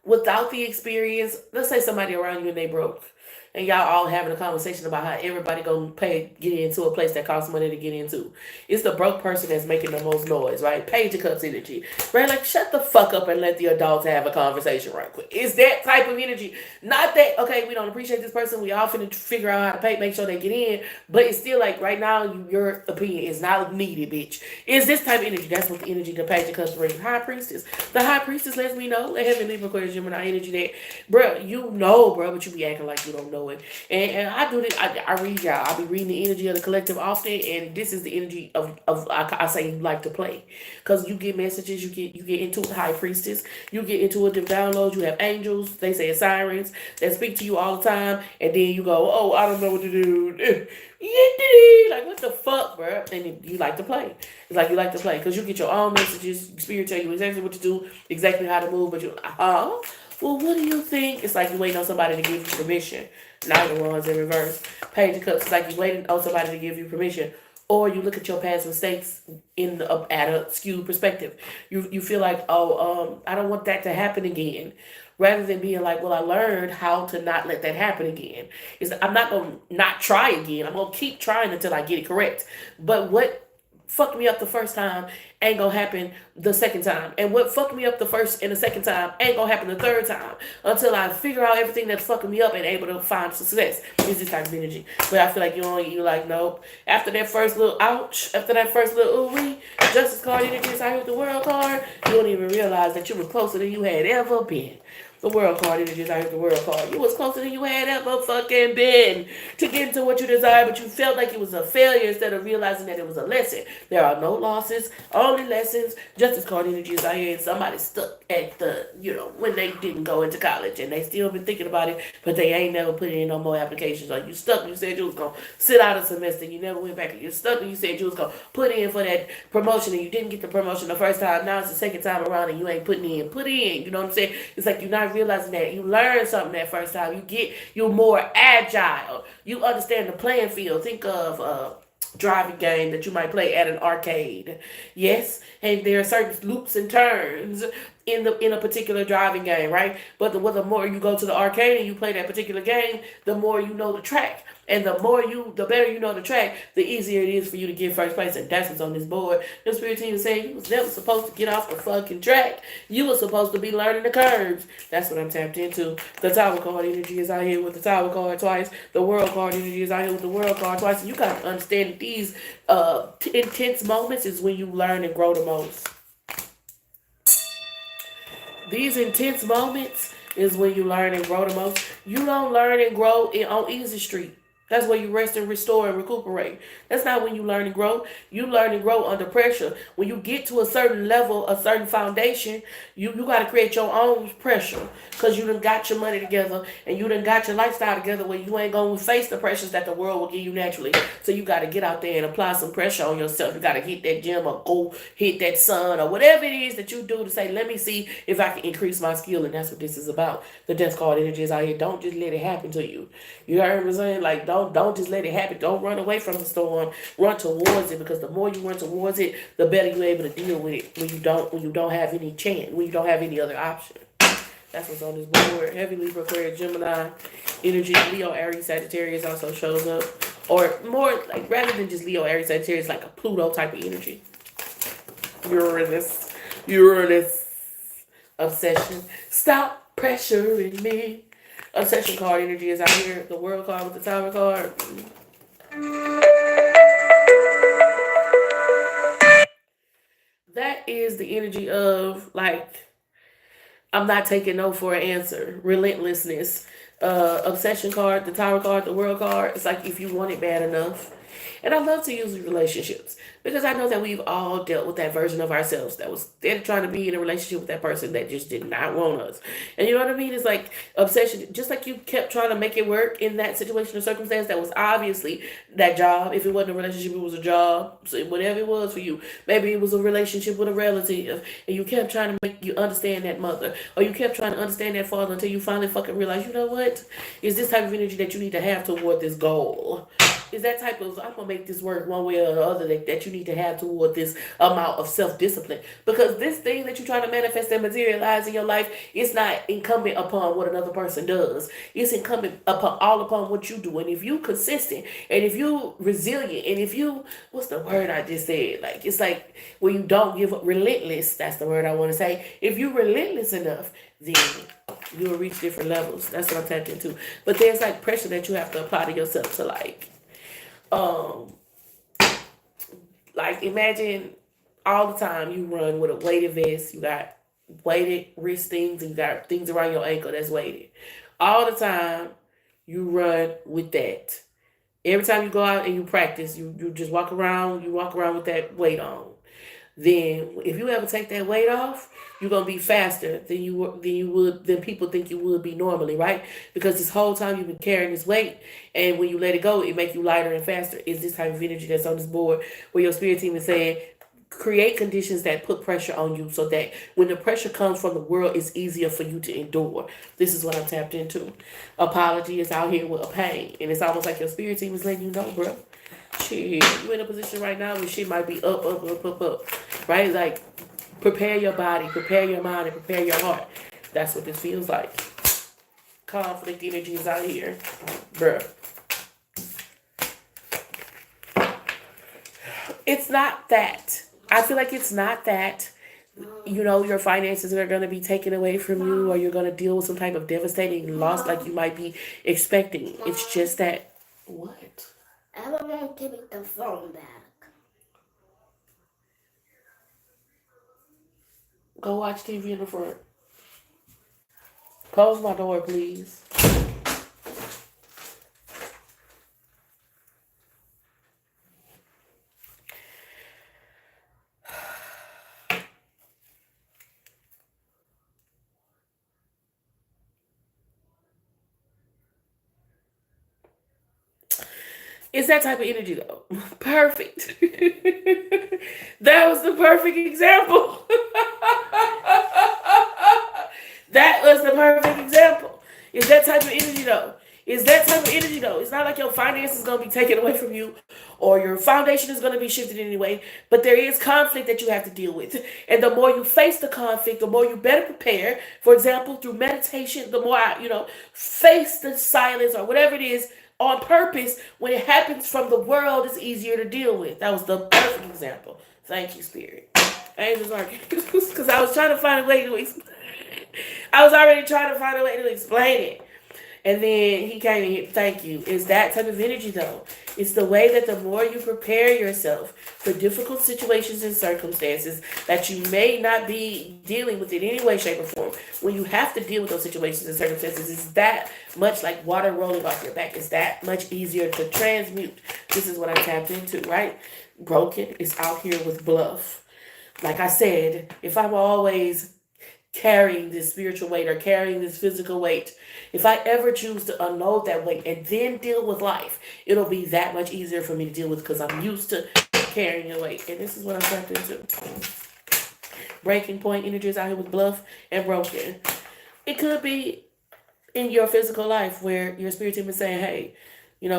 without the experience. Let's say somebody around you and they broke, and y'all all having a conversation about how everybody gonna get into a place that costs money to get into. It's the broke person that's making the most noise, right? Page of Cups energy, right? Like, shut the fuck up and let the adults have a conversation right quick. It's that type of energy. Not that, okay, we don't appreciate this person, we all finna figure out how to make sure they get in, but it's still like, right now, your opinion is not needed, bitch. It's this type of energy. That's what the energy the Page of Cups brings. High Priestess. The High Priestess lets me know, let Heaven, Libra, Aquarius, Gemini energy that, bro, but you be acting like you don't know it. And I do this. I read y'all. I be reading the energy of the collective often, and this is the energy of I say you like to play, because you get messages. You get into a High Priestess. You get into a download. You have angels. They say sirens that speak to you all the time, and then you go, oh, I don't know what to do. Like, what the fuck, bro? And you like to play. It's like you like to play because you get your own messages. Spirit tell you exactly what to do, exactly how to move, but you're like, well, what do you think? It's like you waiting on somebody to give you permission. Now the ones in reverse. Page of Cups. It's like you waiting on somebody to give you permission. Or you look at your past mistakes at a skewed perspective. You feel like, I don't want that to happen again. Rather than being like, well, I learned how to not let that happen again. I'm not going to not try again. I'm going to keep trying until I get it correct. But what fucked me up the first time ain't gonna happen the second time. And what fucked me up the first and the second time ain't gonna happen the third time until I figure out everything that's fucking me up and able to find success. Is this type of energy. But I feel like you're like, nope. After that first little ouch, after that first little ooh-wee, Justice card energy is out with the World card, you don't even realize that you were closer than you had ever been. The World card energy is out with the World card. You was closer than you had ever fucking been to get into what you desire, but you felt like it was a failure instead of realizing that it was a lesson. There are no losses, only lessons. Justice card energy is out here, and somebody stuck at when they didn't go into college, and they still been thinking about it, but they ain't never put in no more applications. Like, you stuck, you said you was gonna sit out a semester, you never went back. You stuck, and you said you was gonna put in for that promotion, and you didn't get the promotion the first time. Now it's the second time around, and you ain't putting in. Put in, you know what I'm saying? It's like you're not realizing that you learn something that first time. You're more agile. You understand the playing field. Think of driving game that you might play at an arcade. Yes, and there are certain loops and turns in a particular driving game, right? But the more you go to the arcade and you play that particular game, the more you know the track. And the better you know the track, the easier it is for you to get first place. And that's what's on this board. The spirit team is saying you was never supposed to get off the fucking track. You were supposed to be learning the curves. That's what I'm tapped into. The Tower card energy is out here with the Tower card twice. The World card energy is out here with the World card twice. And you got to understand that these intense moments is when you learn and grow the most. These intense moments is when you learn and grow the most. You don't learn and grow on easy street. That's where you rest and restore and recuperate. That's not when you learn and grow. You learn and grow under pressure. When you get to a certain level, a certain foundation, you got to create your own pressure. Because you done got your money together and you done got your lifestyle together where you ain't going to face the pressures that the world will give you naturally. So you got to get out there and apply some pressure on yourself. You got to hit that gym or go hit that sun or whatever it is that you do to say, let me see if I can increase my skill. And that's what this is about. The Death card energy is out here. Don't just let it happen to you. You heard me saying? Like, don't just let it happen. Don't run away from the storm. Run towards it, because the more you run towards it, the better you're able to deal with it when you don't have any chance, when you don't have any other option. That's what's on this board. Heavy Libra, Aquarius, Gemini energy. Leo, Aries, Sagittarius also shows up. or more like rather than just Leo, Aries, Sagittarius, like a Pluto type of energy. Uranus, Uranus, obsession. Stop pressuring me. Obsession card energy is out here. The World card with the Tower card. That is the energy of like I'm not taking no for an answer. Relentlessness. Obsession card, the Tower card, the World card. It's like if you want it bad enough. And I love to use relationships because I know that we've all dealt with that version of ourselves that was then trying to be in a relationship with that person that just did not want us. And you know what I mean? It's like obsession, just like you kept trying to make it work in that situation or circumstance that was obviously that job. If it wasn't a relationship, it was a job. So whatever it was for you. Maybe it was a relationship with a relative and you kept trying to make you understand that mother or you kept trying to understand that father until you finally fucking realize, you know what? Is this type of energy that you need to have toward this goal? Is that type of I'm gonna make this work one way or the other that you need to have toward this amount of self-discipline, because this thing that you're trying to manifest and materialize in your life is not incumbent upon what another person does. It's incumbent upon all upon what you do. And if you consistent and if you resilient and if you what's the word I just said, like it's like when you don't give up, relentless, that's the word I want to say. If you relentless enough, then you'll reach different levels. That's what I'm tapped into. But there's like pressure that you have to apply to yourself to um, like imagine all the time you run with a weighted vest, you got weighted wrist things, and you got things around your ankle that's weighted. All the time you run with that. Every time you go out and you practice, you just you walk around with that weight on. Then if you ever take that weight off, you're gonna be faster than people think you would be normally, right? Because this whole time you've been carrying this weight, and when you let it go, it make you lighter and faster. Is this type of energy that's on this board where your spirit team is saying, create conditions that put pressure on you so that when the pressure comes from the world, it's easier for you to endure. This is what I'm tapped into. Apology is out here with a pain, and it's almost like your spirit team is letting you know, bro. Shit, you in a position right now where shit might be up, up, up, up, up. Right? Like, prepare your body, prepare your mind, and prepare your heart. That's what this feels like. Conflict energy is out here. Bruh. It's not that. I feel like it's not that, your finances are going to be taken away from you or you're going to deal with some type of devastating loss like you might be expecting. It's just that. What? Everyone give me the phone back. Go watch TV in the front. Close my door, please. It's that type of energy, though. Perfect. That was the perfect example. That was the perfect example. It's that type of energy, though. It's that type of energy, though. It's not like your finances is going to be taken away from you or your foundation is going to be shifted anyway, but there is conflict that you have to deal with. And the more you face the conflict, the more you better prepare. For example, through meditation, the more face the silence or whatever it is on purpose. When it happens from the world, it's easier to deal with. That was the perfect example. Thank you, Spirit. Angels are because I was trying to find a way to explain. I was already trying to find a way to explain it. And then he came in here. Thank you. It's that type of energy, though. It's the way that the more you prepare yourself for difficult situations and circumstances that you may not be dealing with in any way, shape, or form. When you have to deal with those situations and circumstances, it's that much like water rolling off your back. It's that much easier to transmute. This is what I tapped into, right? Broken is out here with bluff. Like I said, if I'm always carrying this spiritual weight or carrying this physical weight, if I ever choose to unload that weight and then deal with life, it'll be that much easier for me to deal with because I'm used to carrying the weight. And this is what I'm tapped into. Breaking point energy is out here with bluff and broken. It could be in your physical life where your spirit team is saying, hey,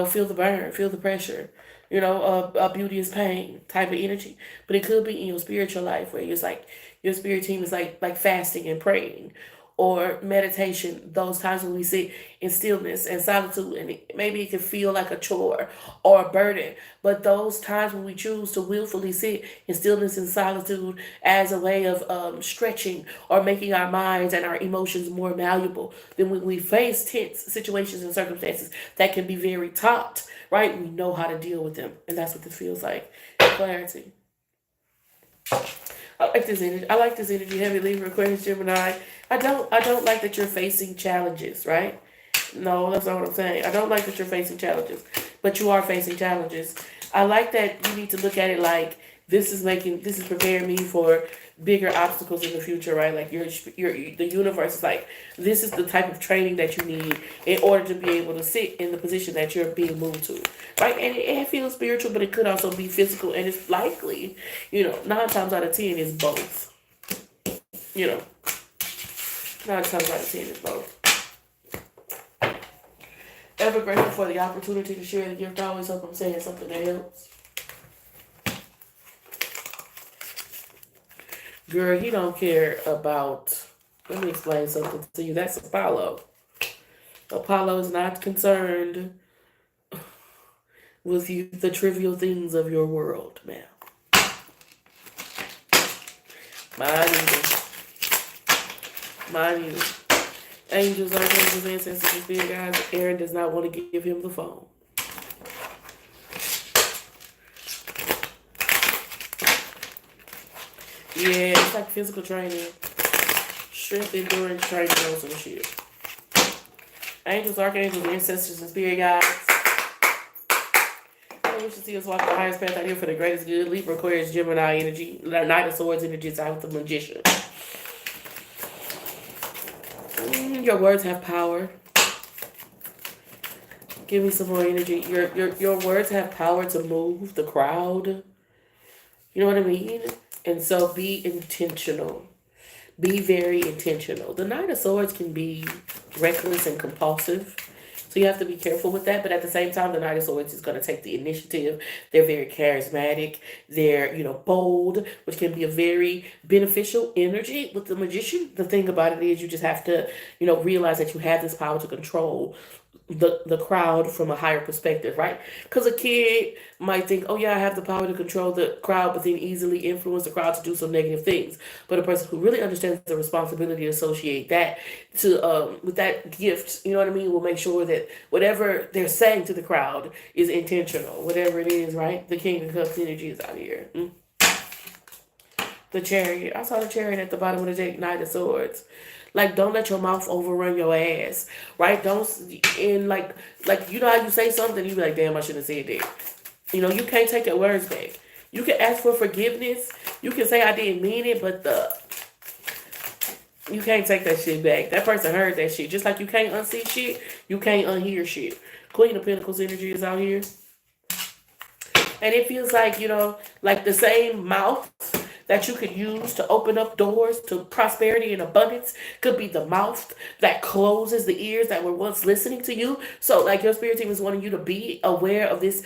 feel the burn, feel the pressure. A beauty is pain type of energy. But it could be in your spiritual life where it's like your spirit team is like fasting and praying. or meditation, those times when we sit in stillness and solitude, and maybe it can feel like a chore or a burden. But those times when we choose to willfully sit in stillness and solitude as a way of stretching or making our minds and our emotions more malleable, then when we face tense situations and circumstances that can be very taut, right? We know how to deal with them, and that's what this feels like. Clarity. I like this energy. I like this energy. Heavy Libra, Aquarius, Gemini. I don't like that you're facing challenges, right? No, that's not what I'm saying. I don't like that you're facing challenges, but you are facing challenges. I like that you need to look at it like this is preparing me for bigger obstacles in the future, right? Like the universe is like, this is the type of training that you need in order to be able to sit in the position that you're being moved to, right? And it feels spiritual, but it could also be physical, and it's likely, 9 times out of 10 is both, you know, 9 times out of 10 is both. Ever grateful for the opportunity to share the gift. I always hope I'm saying something that helps. Girl, he don't care about. Let me explain something to you. That's Apollo. Apollo is not concerned with you, the trivial things of your world, ma'am. Mine either. Mine either. Angels, archangels, ancestors, and spirit guides. Aaron does not want to give him the phone. Yeah, it's like physical training. Strength, endurance, training, or some shit. Angels, archangels, ancestors, and spirit guides. I wish to see us walk the highest path out here for the greatest good. Libra, Aquarius, Gemini energy. Knight of Swords energy is out with the Magician. Your words have power. Give me some more energy. Your words have power to move the crowd. You know what I mean? And so be intentional. Be very intentional. The Knight of Swords can be reckless and compulsive. So you have to be careful with that. But at the same time, the Knight of Swords is going to take the initiative. They're very charismatic. They're, bold, which can be a very beneficial energy with the Magician. The thing about it is you just have to, realize that you have this power to control the crowd from a higher perspective, right? Because a kid might think, oh yeah, I have the power to control the crowd, but then easily influence the crowd to do some negative things. But a person who really understands the responsibility to associate that to with that gift, you know what I mean, will make sure that whatever they're saying to the crowd is intentional, whatever it is, right? The King of Cups energy is out here. The Chariot. I saw the Chariot at the bottom of the deck, Knight of Swords. Like, don't let your mouth overrun your ass, right? Don't, and like how you say something, you be like, damn, I shouldn't have said that. You can't take your words back. You can ask for forgiveness. You can say I didn't mean it, but you can't take that shit back. That person heard that shit. Just like you can't unsee shit, you can't unhear shit. Queen of Pentacles energy is out here. And it feels like, like the same mouth that you could use to open up doors to prosperity and abundance could be the mouth that closes the ears that were once listening to you. So, like, your spirit team is wanting you to be aware of this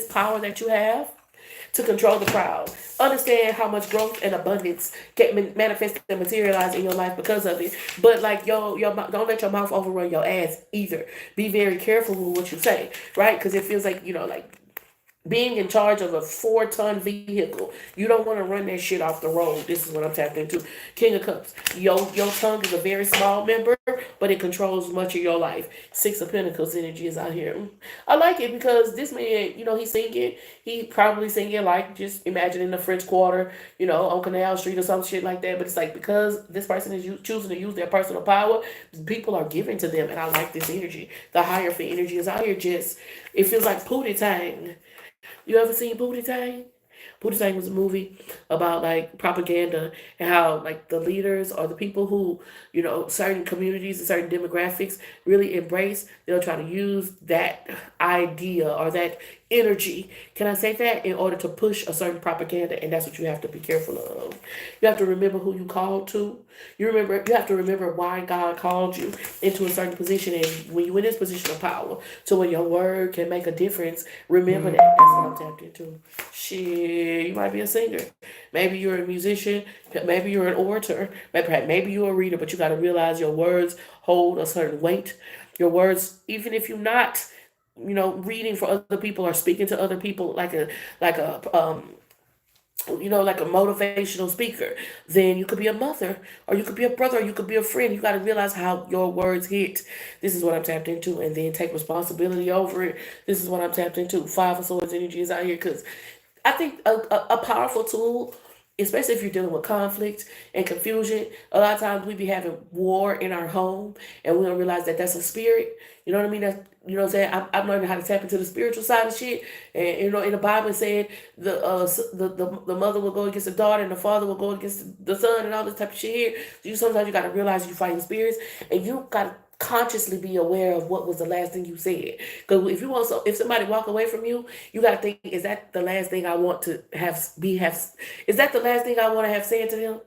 power that you have to control the crowd. Understand how much growth and abundance can manifest and materialize in your life because of it. But like don't let your mouth overrun your ass either. Be very careful with what you say, right? Because it feels like like being in charge of a 4-ton vehicle. You don't want to run that shit off the road. This is what I'm tapping into. King of Cups. Your tongue is a very small member, but it controls much of your life. 6 of Pentacles energy is out here. I like it because this man, he's singing. He probably singing like, just imagine in the French Quarter, on Canal Street or some shit like that. But it's like, because this person is choosing to use their personal power, people are giving to them. And I like this energy. The higher for energy is out here. It feels like Pootie Tang. You ever seen Pootie Tang? Pootie Tang was a movie about like propaganda and how like the leaders or the people who, certain communities and certain demographics really embrace, they'll try to use that idea or that energy. Can I say that? In order to push a certain propaganda, and that's what you have to be careful of. You have to remember who you called to. You have to remember why God called you into a certain position, and when you're in this position of power, to where your word can make a difference. Remember that. That's what I'm tapped into. Shit, you might be a singer. Maybe you're a musician. Maybe you're an orator. Maybe you're a reader. But you got to realize your words hold a certain weight. Your words, even if you're not, reading for other people or speaking to other people like a motivational speaker, then you could be a mother, or you could be a brother, or you could be a friend. You got to realize how your words hit. This is what I'm tapped into, and then take responsibility over it. This is what I'm tapped into. Five of Swords energy is out here because I think a powerful tool, especially if you're dealing with conflict and confusion. A lot of times we be having war in our home, and we don't realize that that's a spirit. You know what I mean? What I'm saying. I'm learning how to tap into the spiritual side of shit. And in the Bible it said the mother will go against the daughter, and the father will go against the son, and all this type of shit here. Sometimes you got to realize you're fighting spirits, and you got to consciously be aware of what was the last thing you said. Because if somebody walk away from you, you got to think, is that the last thing I want to have? Is that the last thing I want to have said to them?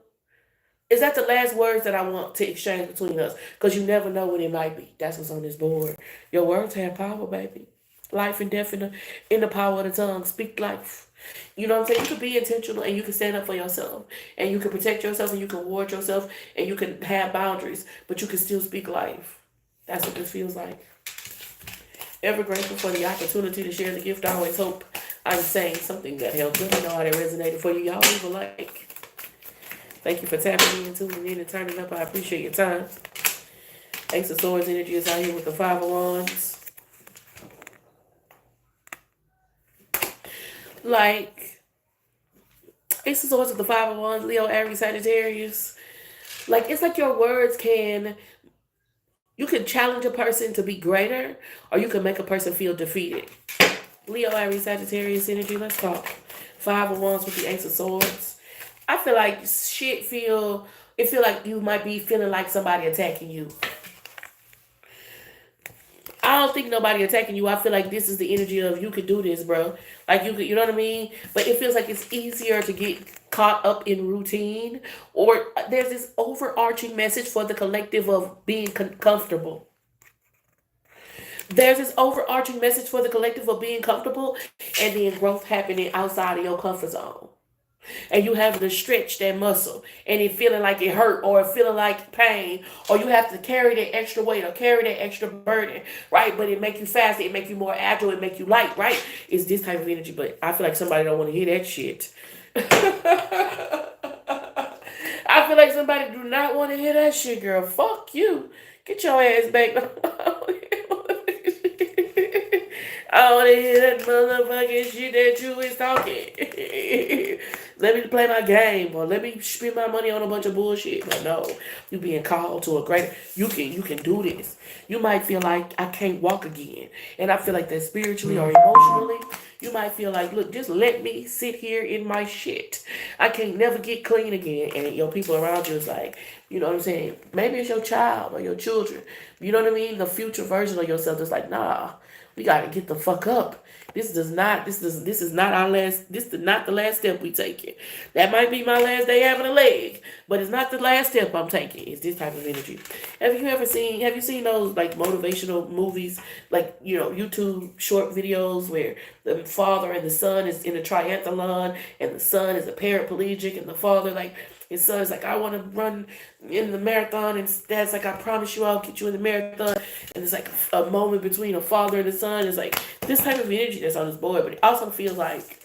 Is that the last words that I want to exchange between us? Because you never know when it might be. That's what's on this board. Your words have power, baby. Life and death in the power of the tongue. Speak life. You know what I'm saying? You can be intentional, and you can stand up for yourself. And you can protect yourself, and you can ward yourself, and you can have boundaries. But you can still speak life. That's what this feels like. Ever grateful for the opportunity to share the gift. I always hope I'm saying something that helped. Let me know how that resonated for you. Y'all leave a like. Thank you for tapping in, tuning in, and turning up. I appreciate your time. Ace of Swords energy is out here with the Five of Wands. Like, Ace of Swords with the Five of Wands, Leo, Aries, Sagittarius. Like, it's like your words you can challenge a person to be greater, or you can make a person feel defeated. Leo, Aries, Sagittarius energy, let's talk. Five of Wands with the Ace of Swords. I feel like it feel like you might be feeling like somebody attacking you. I don't think nobody attacking you. I feel like this is the energy of you could do this, bro. Like you know what I mean? But it feels like it's easier to get caught up in routine, or there's this overarching message for the collective of being comfortable. There's this overarching message for the collective of being comfortable, and then growth happening outside of your comfort zone, and you having to stretch that muscle, and it feeling like it hurt, or feeling like pain, or you have to carry that extra weight or carry that extra burden, right? But it make you faster, it make you more agile, it make you light, right? It's this type of energy. But I feel like somebody don't want to hear that shit. I feel like somebody do not want to hear that shit, girl. Fuck you. Get your ass back. I want to hear that motherfucking shit that you is talking. Let me play my game, or let me spend my money on a bunch of bullshit. But no, you being called to a greater. You can do this. You might feel like I can't walk again, and I feel like that spiritually or emotionally. You might feel like, look, just let me sit here in my shit. I can't never get clean again. And your people around you is like, you know what I'm saying? Maybe it's your child or your children. You know what I mean? The future version of yourself is like, nah, we gotta get the fuck up. This is not our last. This is not the last step we taking. That might be my last day having a leg, but it's not the last step I'm taking. It's this type of energy. Have you seen those like motivational movies, like YouTube short videos where the father and the son is in a triathlon, and the son is a paraplegic, and the father like. His son's like, I want to run in the marathon, and dad's like, I promise you I'll get you in the marathon. And it's like a moment between a father and a son. It's like this type of energy that's on this board, but it also feels like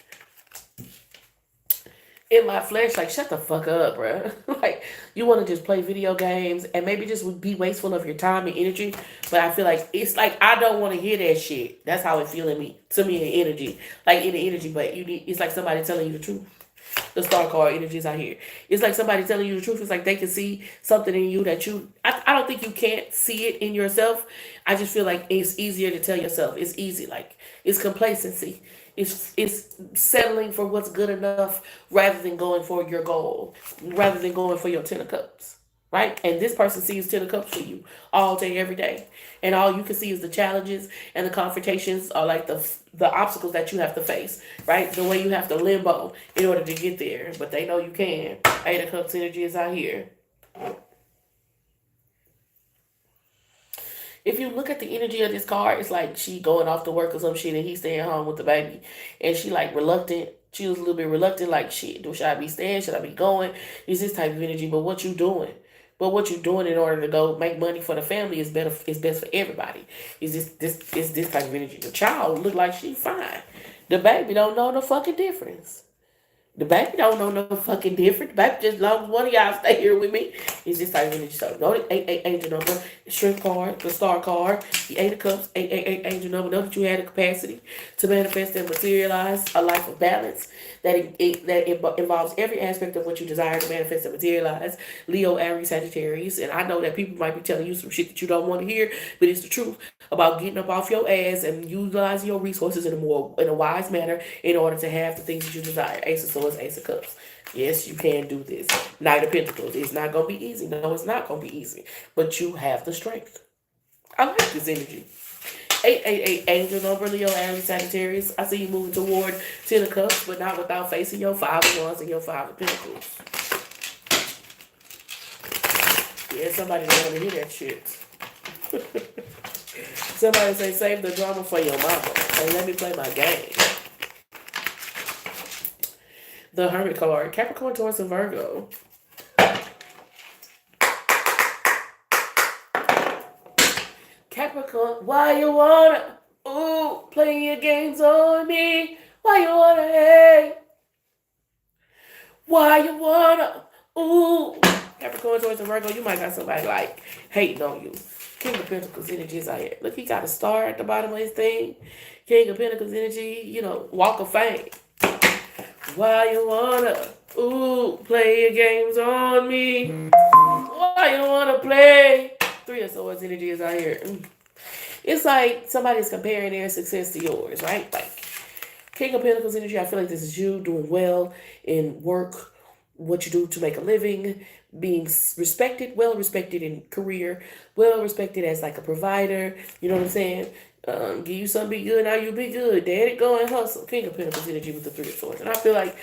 in my flesh, like, shut the fuck up, bro. Like, you want to just play video games and maybe just be wasteful of your time and energy. But I feel like it's like I don't want to hear that shit. That's how it feel to me in energy, like in the energy. But it's like somebody telling you the truth. The star card energies out here. It's like somebody telling you the truth. It's like they can see something in you that I don't think you can't see it in yourself. I just feel like it's easier to tell yourself. It's easy. Like, it's complacency. It's settling for what's good enough rather than going for your goal, rather than going for your 10 of cups. right? And this person sees 10 of cups for you all day, every day. And all you can see is the challenges and the confrontations are like the obstacles that you have to face, right? The way you have to limbo in order to get there. But they know you can. Eight of Cups energy is out here. If you look at the energy of this card, it's like she going off to work or some shit and he staying home with the baby. And she like reluctant. She was a little bit reluctant, like shit, should I be staying? Should I be going? It's this type of energy. But what you doing? But what you doing in order to go make money for the family is better is best for everybody. Is this type of energy. The child look like she fine. The baby don't know the fucking difference. The baby don't know no fucking different. The baby just long as one of y'all stay here with me. It's this type of energy. So know the eight angel number, the strength card, the star card, the eight of cups, eight angel number. Know that you had the capacity to manifest and materialize a life of balance that involves every aspect of what you desire to manifest and materialize. Leo, Aries, Sagittarius, and I know that people might be telling you some shit that you don't want to hear, but it's the truth about getting up off your ass and utilizing your resources in a wise manner in order to have the things that you desire. Ace of Swords, Ace of Cups. Yes, you can do this. Knight of Pentacles. It's not gonna be easy. No, it's not gonna be easy. But you have the strength. I like this energy. 888 angel number, Leo, Aries, Sagittarius. I see you moving toward 10 of Cups, but not without facing your 5 of Wands and your 5 of Pentacles. Yeah, somebody don't want to hear that shit. Somebody say, save the drama for your mama. And let me play my game. The Hermit card. Capricorn, Taurus, and Virgo. Capricorn, why you wanna, play your games on me? Why you wanna hate? Why you wanna, Capricorn, Taurus, and Virgo, you might got somebody like hating on you. King of Pentacles energy is out here. Look, he got a star at the bottom of his thing. King of Pentacles energy, Walk of Fame. Why you wanna, play your games on me? Why you wanna play? Three of Swords energy is out here. It's like somebody's comparing their success to yours, right? Like King of Pentacles energy, I feel like this is you doing well in work, what you do to make a living, being respected, well respected in career, well respected as like a provider. You know what I'm saying? Give you something, be good, now you be good. Daddy, go and hustle. King of Pentacles energy with the Three of Swords. And I feel like,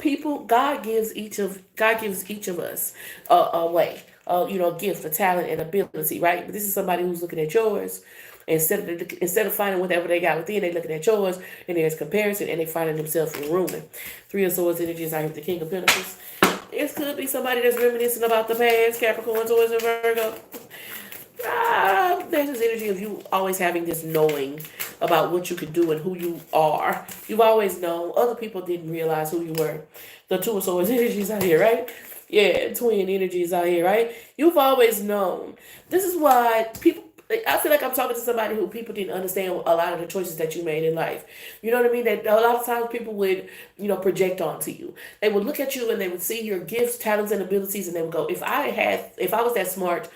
people, God gives each of us a way, a gift, a talent, and ability, right? But this is somebody who's looking at yours. Instead of finding whatever they got within, they looking at yours, and there's comparison, and they finding themselves ruining. Three of Swords energy is out with the King of Pentacles. It could be somebody that's reminiscing about the past, Capricorn, Taurus, and Virgo. There's this energy of you always having this knowing about what you can do and who you are. You've always known. Other people didn't realize who you were. The Two of Swords energies out here, right? Yeah, twin energies out here, right? You've always known. This is why I feel like I'm talking to somebody who people didn't understand a lot of the choices that you made in life. You know what I mean? That a lot of times people would, project onto you. They would look at you and they would see your gifts, talents, and abilities, and they would go, if I was that smart,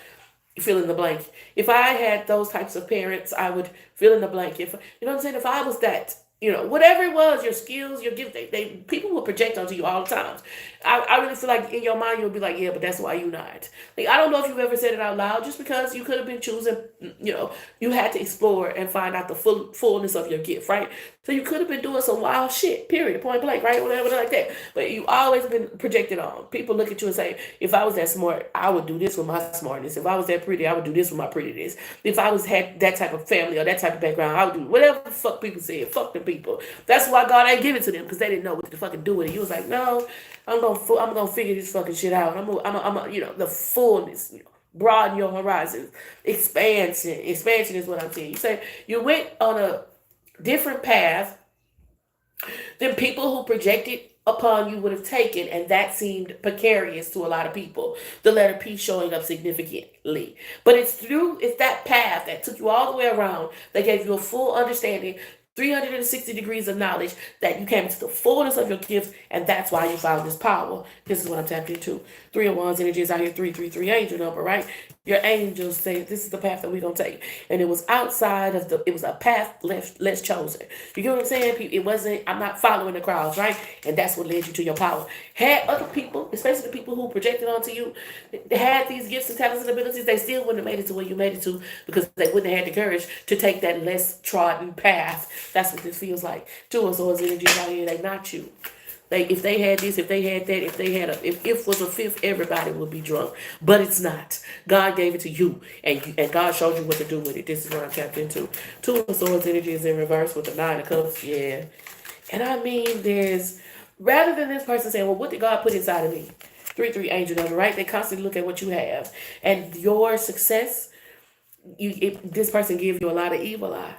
fill in the blank. If I had those types of parents, I would fill in the blank. If you know what I'm saying, if I was that, whatever it was, your skills, your gift, they people will project onto you all the time. I really feel like in your mind you'll be like, yeah, but that's why you're not. Like I don't know if you've ever said it out loud, just because you could have been choosing, you had to explore and find out the fullness of your gift, right? So you could have been doing some wild shit, period, point blank, right? Whatever like that. But you always been projected on. People look at you and say, if I was that smart, I would do this with my smartness. If I was that pretty, I would do this with my prettiness. If I had that type of family or that type of background, I would do whatever the fuck people said. Fuck them people. That's why God ain't give it to them, because they didn't know what to fucking do with it. He was like, no, I'm gonna figure this fucking shit out. The fullness. Broaden your horizons. Expansion is what I'm saying. You say you went on a different path than people who projected upon you would have taken, and that seemed precarious to a lot of people. The letter P showing up significantly. But it's that path that took you all the way around that gave you a full understanding 360 degrees of knowledge that you came into the fullness of your gifts, and that's why you found this power. This is what I'm tapped into. Three of Wands energy is out here, 333 angel number, right? Your angels say this is the path that we're gonna take. And it was outside of it was a path less chosen. You get what I'm saying? It wasn't, I'm not following the crowds, right? And that's what led you to your power. Had other people, especially the people who projected onto you, they had these gifts and talents and abilities, they still wouldn't have made it to where you made it to because they wouldn't have had the courage to take that less trodden path. That's what this feels like. Two of Swords energies out here, they not you. If they had this, if they had that, if they had if was a fifth, everybody would be drunk. But it's not. God gave it to you, and God showed you what to do with it. This is what I'm tapped into. Two of Swords energy is in reverse with the Nine of Cups. Yeah, and I mean, there's rather than this person saying, "Well, what did God put inside of me?" 3-3 angel number, right? They constantly look at what you have and your success. This person gives you a lot of evil eye.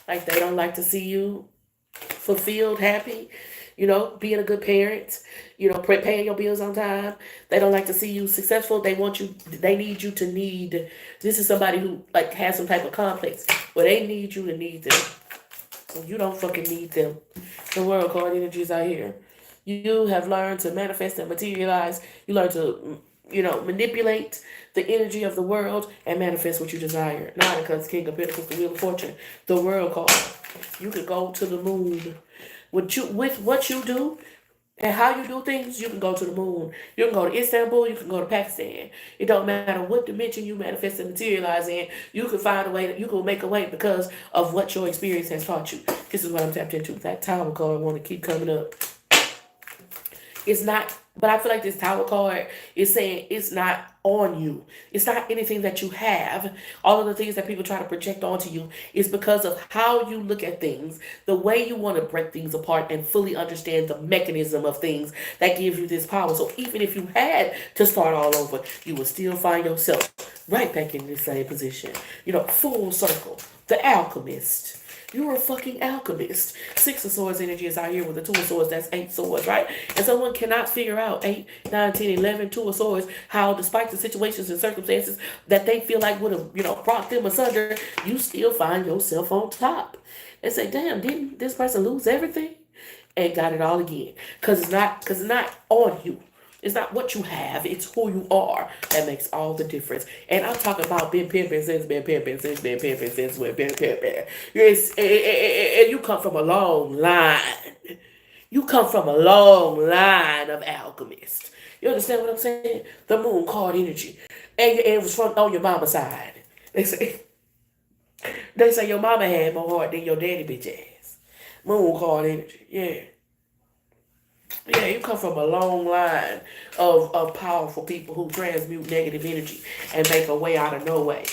Like they don't like to see you fulfilled, happy, being a good parent, paying your bills on time. They don't like to see you successful. They need you to need. This is somebody who like has some type of complex where they need you to need them. So you don't fucking need them. The world card energies out here. You have learned to manifest and materialize. You learn to, manipulate the energy of the world and manifest what you desire. Nine of Cups, King of Pentacles, the Wheel of Fortune, the world card. You could go to the moon. With what you do and how you do things, you can go to the moon. You can go to Istanbul, you can go to Pakistan. It don't matter what dimension you manifest and materialize in, you can find a way, you can make a way because of what your experience has taught you. This is what I'm tapped into. That Tower card I want to keep coming up. It's not, but I feel like this Tower card is saying it's not on you. It's not anything that you have. All of the things that people try to project onto you is because of how you look at things, the way you want to break things apart and fully understand the mechanism of things that give you this power. So even if you had to start all over, you would still find yourself right back in the same position. Full circle. The alchemist. You're a fucking alchemist. Six of Swords energy is out here with the Two of Swords. That's 8 swords, right? And someone cannot figure out 8, 9, 10, 11, Two of Swords, how despite the situations and circumstances that they feel like would have, brought them asunder, you still find yourself on top. And say, damn, didn't this person lose everything? And got it all again. Because it's not on you. It's not what you have, it's who you are that makes all the difference. And I'm talking about been pimping since been pimping since been pimping since we've been pimping. And you come from a long line. You come from a long line of alchemists. You understand what I'm saying? The moon card energy. And it was from on your mama's side. They say your mama had more heart than your daddy bitch ass. Moon card energy, yeah. Yeah, you come from a long line of powerful people who transmute negative energy and make a way out of no way.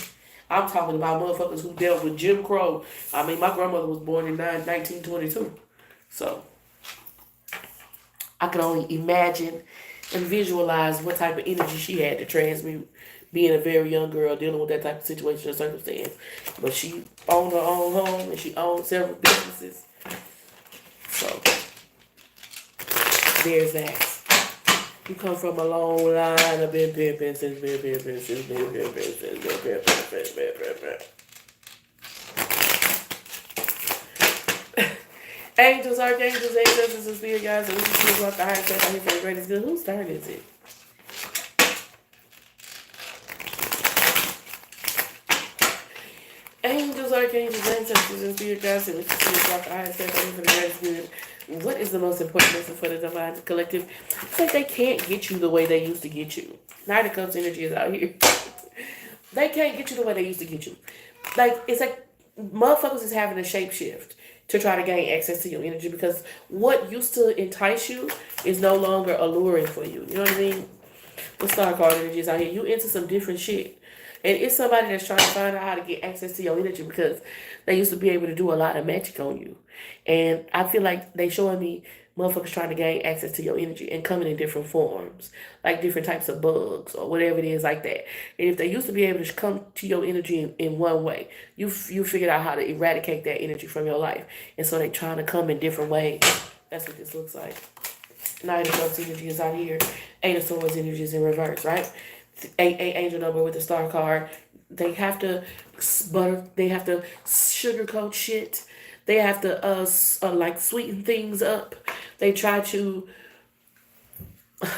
I'm talking about motherfuckers who dealt with Jim Crow. I mean, my grandmother was born in 1922. So, I can only imagine and visualize what type of energy she had to transmute being a very young girl dealing with that type of situation or circumstance. But she owned her own home and she owned several businesses. So, there's that. You come from a long line of been pimping since been pimping since been pimping since been pimping since been pimping. Angels, archangels, ancestors, and spirit guides, and we can see what the highest faith I here for the greatest good. Whose turn is it? Angels, archangels, ancestors, and spirit guides, and we can see what the highest faith I here for the greatest good. What is the most important lesson for the divine collective? It's like they can't get you the way they used to get you. Nine of Cups energy is out here. They can't get you the way they used to get you. Like, it's like motherfuckers is having a shapeshift to try to gain access to your energy because what used to entice you is no longer alluring for you. You know what I mean? The star card energy is out here. You into some different shit. And it's somebody that's trying to find out how to get access to your energy because they used to be able to do a lot of magic on you. And I feel like they showing me motherfuckers trying to gain access to your energy and coming in different forms, like different types of bugs or whatever it is like that. And if they used to be able to come to your energy in one way, you figured out how to eradicate that energy from your life. And so they trying to come in different ways. That's what this looks like. Nine of Cups energy is out here. Eight of Swords energy is in reverse, right? Eight angel number with the star card. They have to sugarcoat shit They have to like sweeten things up. They try to,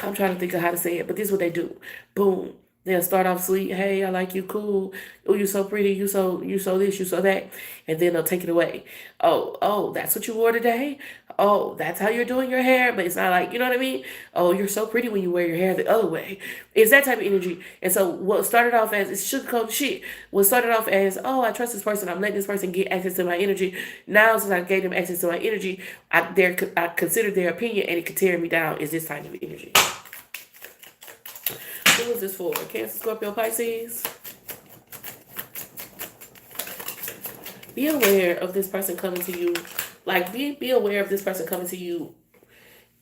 I'm trying to think of how to say it, but this is what they do. Boom. They'll start off sweet. Hey, I like you. Cool. Oh, you so pretty. You so this. You so that. And then they'll take it away. Oh, that's what you wore today. Oh, that's how you're doing your hair. But it's not like, you know what I mean. Oh, you're so pretty when you wear your hair the other way. It's that type of energy. And so what started off as it's sugarcoat shit. What started off as, oh, I trust this person. I'm letting this person get access to my energy. Now since I gave them access to my energy, I consider their opinion and it could tear me down. Is this type of energy? Who is this for? Cancer, Scorpio, Pisces? Be aware of this person coming to you. Like, be aware of this person coming to you.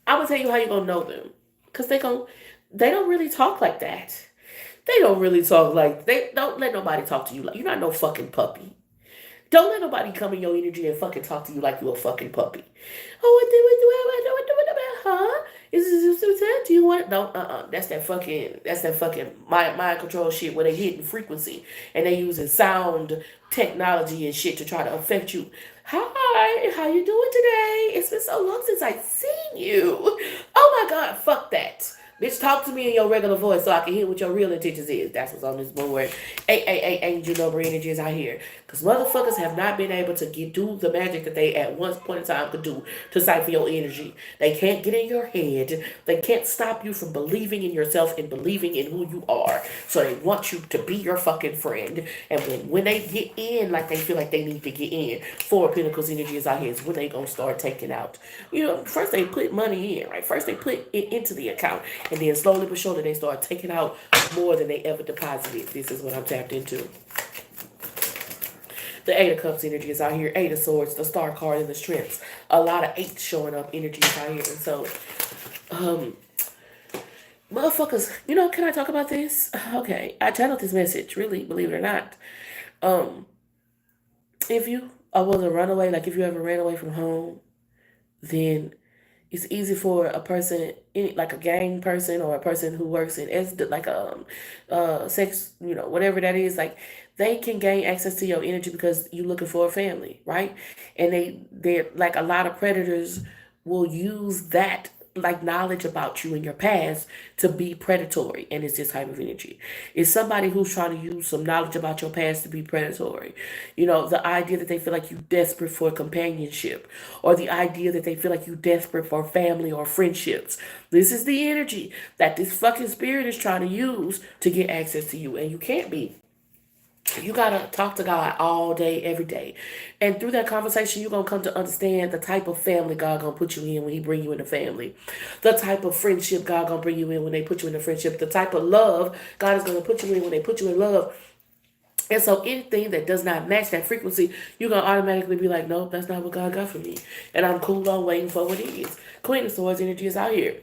I'm going to tell you how you're going to know them. Because they don't really talk like that. They don't really talk like, they don't let nobody talk to you like, you're not no fucking puppy. Don't let nobody come in your energy and fucking talk to you like you a fucking puppy. Oh, what, huh? Is this, do you want, no, that's that fucking mind control shit where they hitting frequency and they using sound technology and shit to try to affect you. Hi, how you doing today? It's been so long since I've seen you. Oh my God, fuck that. Bitch, talk to me in your regular voice so I can hear what your real intentions is. That's what's on this board. Angel number energies out here. Because motherfuckers have not been able to do the magic that they at one point in time could do to cipher your energy. They can't get in your head. They can't stop you from believing in yourself and believing in who you are. So they want you to be your fucking friend. And when they get in like they feel like they need to get in, Four of Pentacles energy is out here is when they gonna start taking out. You know, first they put money in, right? First they put it into the account. And then slowly but surely they start taking out more than they ever deposited. This is what I'm tapped into. The Eight of Cups energy is out here. Eight of Swords, the Star card, and the Strengths. A lot of eights showing up energy is out here. And so, motherfuckers, you know, can I talk about this? Okay, I channeled this message, really, believe it or not. If you was a runaway, like if you ever ran away from home, then it's easy for a person, like a gang person or a person who works in as like sex, you know, whatever that is, like they can gain access to your energy because you're looking for a family, right? And they're like a lot of predators will use that like knowledge about you in your past to be predatory, and it's this type of energy. It's somebody who's trying to use some knowledge about your past to be predatory. You know, the idea that they feel like you're desperate for companionship, or the idea that they feel like you're desperate for family or friendships. This is the energy that this fucking spirit is trying to use to get access to you, and you can't be. You gotta talk to God all day, every day. And through that conversation, you're gonna come to understand the type of family God gonna put you in when He bring you in the family. The type of friendship God gonna bring you in when they put you in the friendship. The type of love God is gonna put you in when they put you in love. And so anything that does not match that frequency, you're gonna automatically be like, nope, that's not what God got for me. And I'm cool on waiting for what it is. Queen of Swords energy is out here.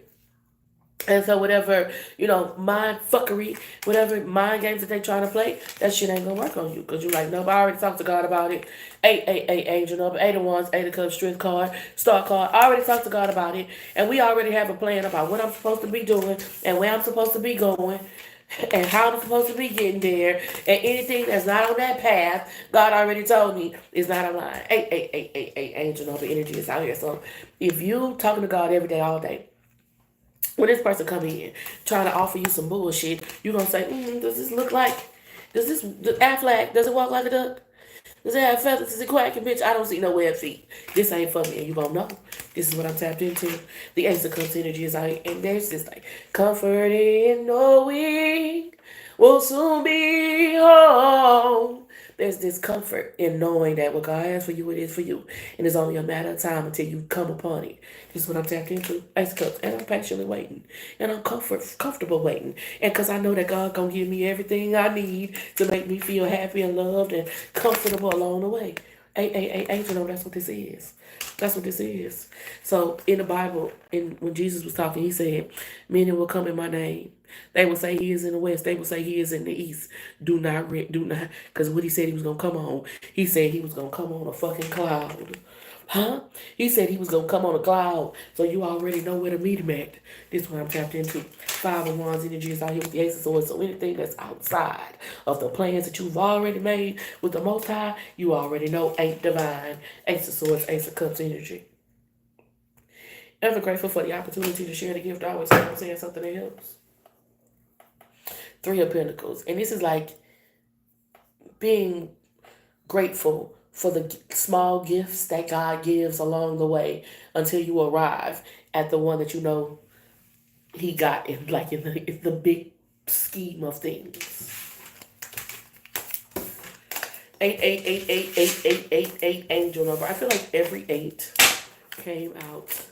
And so whatever, you know, mind fuckery, whatever mind games that they trying to play, that shit ain't gonna work on you. Because you're like, nope, I already talked to God about it. Eight, angel number, Eight of Wands, Eight of Cups, Strength card, Star card. I already talked to God about it. And we already have a plan about what I'm supposed to be doing and where I'm supposed to be going and how I'm supposed to be getting there. And anything that's not on that path, God already told me is not aligned. Eight, angel number energy is out here. So if you talking to God every day, all day, when this person come in trying to offer you some bullshit, you gonna say, does this look like, does this act like, does it walk like a duck? Does it have feathers? Is it quacking, bitch? I don't see no webbed feet. This ain't for me, and you gonna know. This is what I'm tapped into. The Ace of Cups energy is out, and there's this like comfort in knowing we'll soon be home. There's this comfort in knowing that what God has for you, it is for you. And it's only a matter of time until you come upon it. This is what I'm tapped into. Ace of Cups. And I'm patiently waiting. And I'm comfortable waiting. And because I know that God going to give me everything I need to make me feel happy and loved and comfortable along the way. Angel, know that's what this is. That's what this is. So in the Bible, when Jesus was talking, He said, many will come in my name. They will say He is in the west. They will say He is in the east. Do not, because what He said He was going to come on. He said He was going to come on a fucking cloud. Huh? He said he was gonna come on a cloud, so you already know where to meet him at. This is what I'm tapped into. Five of Wands energy is out here with the Ace of Swords. So anything that's outside of the plans that you've already made with the Most High, you already know ain't divine. Ace of Swords, Ace of Cups energy. Ever grateful for the opportunity to share the gift. I always I'm saying something that helps. Three of Pentacles, and this is like being grateful for the small gifts that God gives along the way until you arrive at the one that you know He got in, like in the big scheme of things. 8888888 angel number. I feel like every 8 came out.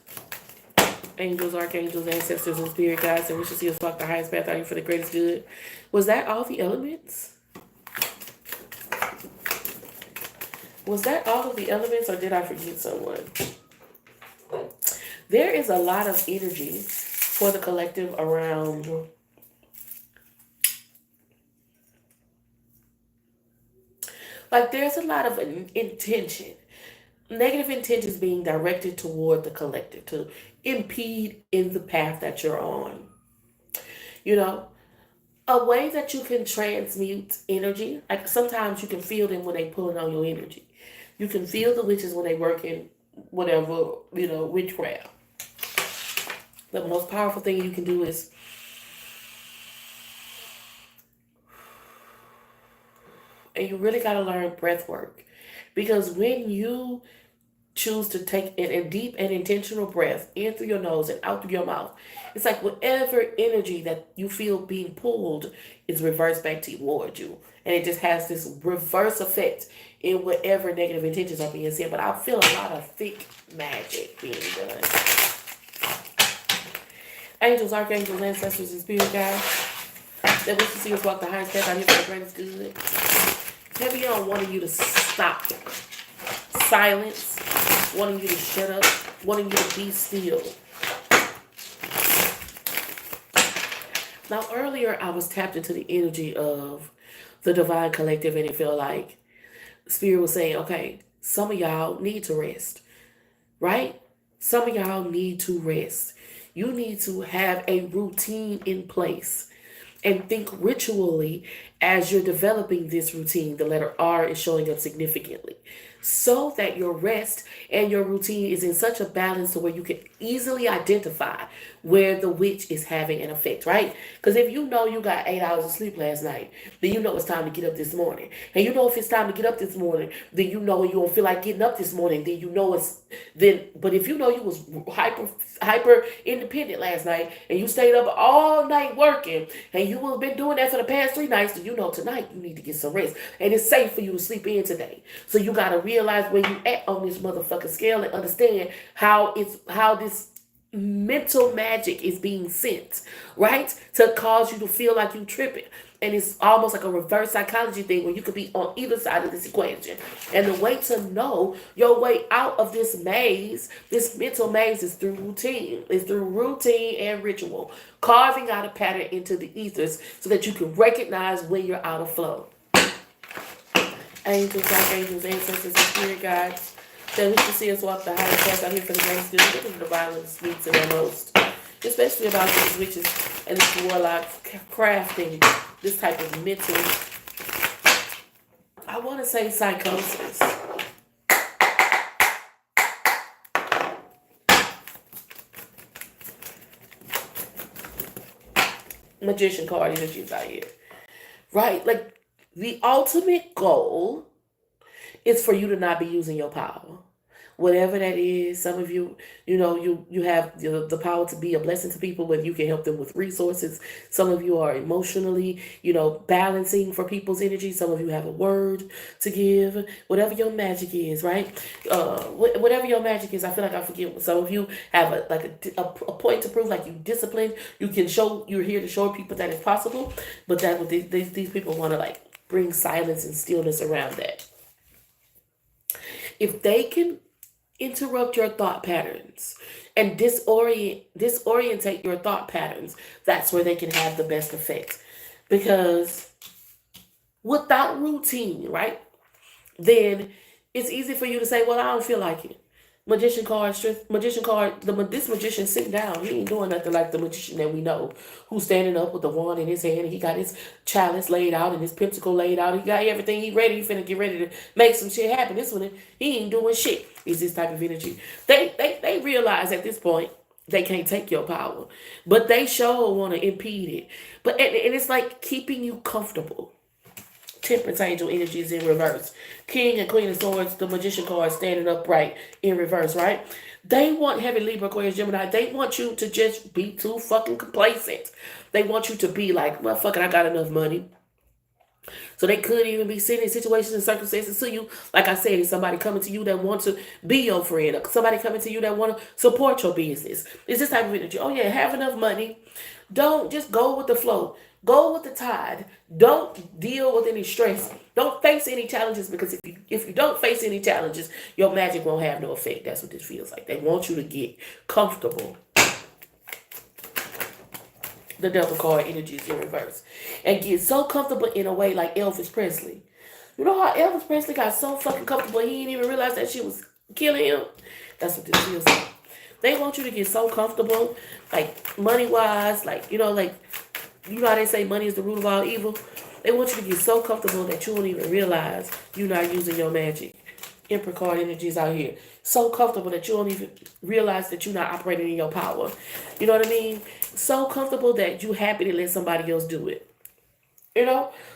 Angels, archangels, ancestors, and spirit guides, and we should see us walk the highest path out here for the greatest good. Was that all the elements? Was that all of the elements, or did I forget someone? There is a lot of energy for the collective around like there's a lot of intention. Negative intentions being directed toward the collective to impede in the path that you're on. You know, a way that you can transmute energy, like sometimes you can feel them when they pulling on your energy. You can feel the witches when they work in whatever, witchcraft. The most powerful thing you can do is, and you really got to learn breath work. Because when you choose to take a deep and intentional breath in through your nose and out through your mouth, it's like whatever energy that you feel being pulled is reversed back toward you. And it just has this reverse effect in whatever negative intentions are being said. But I feel a lot of thick magic being done. Angels, archangels, ancestors, and spirit guides that wish to see us walk the highest path out here for the greatest good. Heavy on wanting you to stop. Silence. Wanting you to shut up. Wanting you to be still. Now, earlier I was tapped into the energy of the divine collective, and it felt like Spirit was saying, okay, some of y'all need to rest, right? Some of y'all need to rest. You need to have a routine in place and think ritually as you're developing this routine. The letter R is showing up significantly so that your rest and your routine is in such a balance to where you can easily identify where the witch is having an effect, right? Because if you know you got 8 hours of sleep last night, then you know it's time to get up this morning. And you know if it's time to get up this morning, then you know you don't feel like getting up this morning, then you know it's then. But if you know you was hyper independent last night and you stayed up all night working and you have been doing that for the past 3 nights, then you know tonight you need to get some rest. And it's safe for you to sleep in today. So you gotta realize where you at on this motherfucking scale and understand how this mental magic is being sent, right? To cause you to feel like you tripping. And it's almost like a reverse psychology thing where you could be on either side of this equation. And the way to know your way out of this maze, this mental maze, is through routine. It's through routine and ritual. Carving out a pattern into the ethers so that you can recognize when you're out of flow. Angels, archangels, ancestors, and spirit guides that wish to see us walk the highest path out here for the greatest good. This is the violence speaks to the most. Especially about these witches and these warlocks crafting this type of mental, I want to say psychosis. Magician card energies out here. Right? Like the ultimate goal is for you to not be using your power. Whatever that is, some of you, you have the power to be a blessing to people, whether you can help them with resources. Some of you are emotionally, balancing for people's energy. Some of you have a word to give. Whatever your magic is, right? Whatever your magic is, I feel like I forget. Some of you have a point to prove, like you disciplined. You can show, you're here to show people that it's possible, but that what these people want to like bring silence and stillness around that. If they can interrupt your thought patterns and disorientate your thought patterns, that's where they can have the best effect. Because without routine, right, then it's easy for you to say, well, I don't feel like it. Magician card, strength, magician card. This magician sitting down. He ain't doing nothing like the magician that we know, who's standing up with the wand in his hand. And he got his chalice laid out and his pentacle laid out. He got everything. He ready. He finna get ready to make some shit happen. This one, he ain't doing shit. Is this type of energy? They realize at this point they can't take your power, but they sure want to impede it. But and it's like keeping you comfortable. Temperance angel energies in reverse. King and Queen of Swords, the magician card standing upright in reverse, right? They want heavy Libra, Aquarius, Gemini. They want you to just be too fucking complacent. They want you to be like, well, fuck it, I got enough money. So they could even be sitting in situations and circumstances to you. Like I said, it's somebody coming to you that wants to be your friend. Or somebody coming to you that want to support your business. It's this type of energy. Oh yeah, have enough money. Don't just go with the flow. Go with the tide. Don't deal with any stress. Don't face any challenges, because if you don't face any challenges, your magic won't have no effect. That's what this feels like. They want you to get comfortable. The devil card energy is in reverse. And get so comfortable in a way like Elvis Presley. You know how Elvis Presley got so fucking comfortable he didn't even realize that she was killing him? That's what this feels like. They want you to get so comfortable, like money-wise, like, you know how they say money is the root of all evil? They want you to get so comfortable that you won't even realize you're not using your magic. Emperor card energies out here. So comfortable that you don't even realize that you're not operating in your power. You know what I mean? So comfortable that you're happy to let somebody else do it.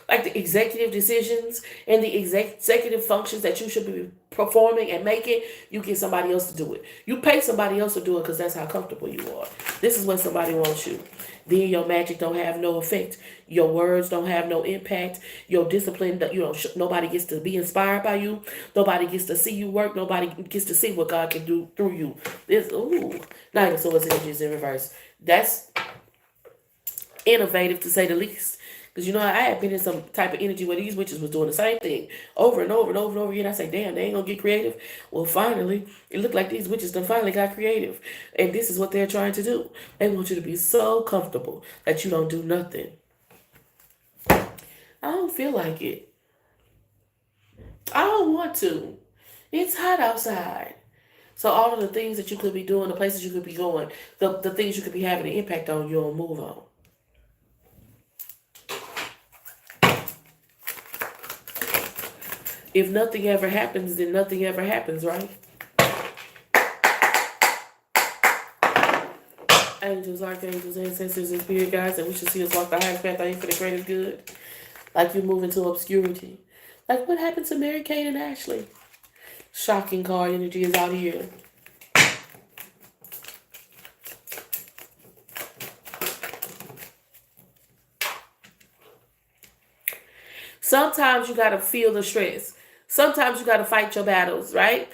Like the executive decisions and the executive functions that you should be performing and making, you get somebody else to do it. You pay somebody else to do it because that's how comfortable you are. This is when somebody wants you. Then your magic don't have no effect. Your words don't have no impact. Your discipline, nobody gets to be inspired by you. Nobody gets to see you work. Nobody gets to see what God can do through you. Nine of Swords energies in reverse. That's innovative to say the least. Because, I had been in some type of energy where these witches was doing the same thing over and over and over and over again. I say, damn, they ain't going to get creative. Well, finally, it looked like these witches done finally got creative. And this is what they're trying to do. They want you to be so comfortable that you don't do nothing. I don't feel like it. I don't want to. It's hot outside. So all of the things that you could be doing, the places you could be going, the things you could be having an impact on, you don't move on. If nothing ever happens, then nothing ever happens, right? Angels, archangels, ancestors, and spirit guides, and we should see us walk the highest path out for the greatest good. Like you move into obscurity. Like what happened to Mary Kate and Ashley? Shocking card energy is out here. Sometimes you gotta feel the stress. Sometimes you gotta fight your battles, right?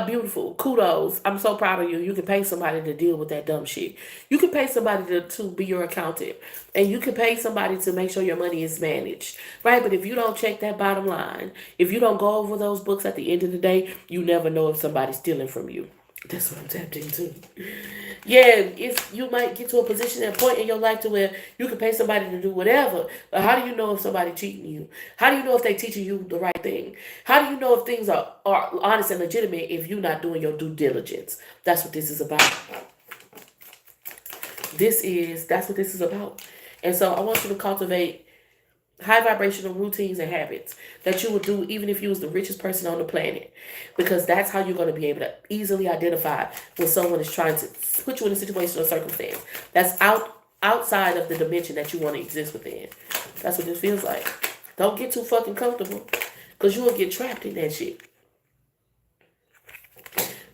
Beautiful. Kudos. I'm so proud of you. You can pay somebody to deal with that dumb shit. You can pay somebody to be your accountant. And you can pay somebody to make sure your money is managed. Right? But if you don't check that bottom line, if you don't go over those books at the end of the day, you never know if somebody's stealing from you. That's what I'm tapped into. Yeah, you might get to a position and a point in your life to where you can pay somebody to do whatever. But how do you know if somebody's cheating you? How do you know if they're teaching you the right thing? How do you know if things are honest and legitimate if you're not doing your due diligence? That's what this is about. That's what this is about. And so I want you to cultivate high vibrational routines and habits that you would do even if you was the richest person on the planet, because that's how you're going to be able to easily identify when someone is trying to put you in a situation or circumstance that's outside of the dimension that you want to exist within. That's what this feels like. Don't get too fucking comfortable, because you will get trapped in that shit.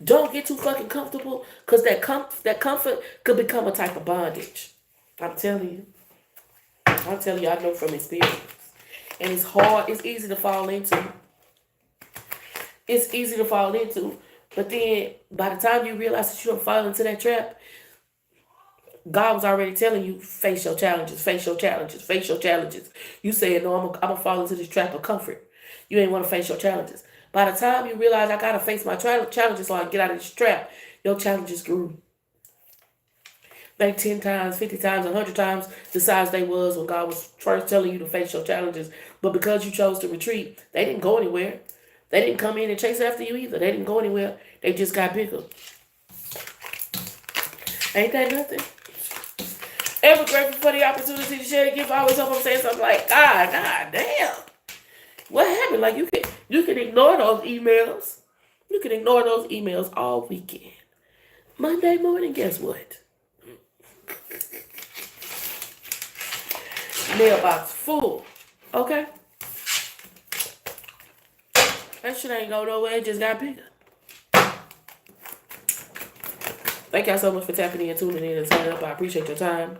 Don't get too fucking comfortable, because that comfort could become a type of bondage. I'm telling you, I know from experience. And it's hard. It's easy to fall into. But then, by the time you realize that you don't fall into that trap, God was already telling you, face your challenges, face your challenges, face your challenges. You saying, no, I'm going to fall into this trap of comfort. You ain't want to face your challenges. By the time you realize I got to face my challenges so I can get out of this trap, your challenges grew. Like 10 times, 50 times, 100 times the size they was when God was first telling you to face your challenges. But because you chose to retreat, they didn't go anywhere. They didn't come in and chase after you either. They didn't go anywhere. They just got bigger. Ain't that nothing? Ever grateful for the opportunity to share the gift. I always hope I'm saying something like, God damn. What happened? Like you can ignore those emails. You can ignore those emails all weekend. Monday morning, guess what? Mailbox full. Okay? That shit ain't go nowhere. It just got bigger. Thank y'all so much for tapping in, tuning in, and turning up. I appreciate your time.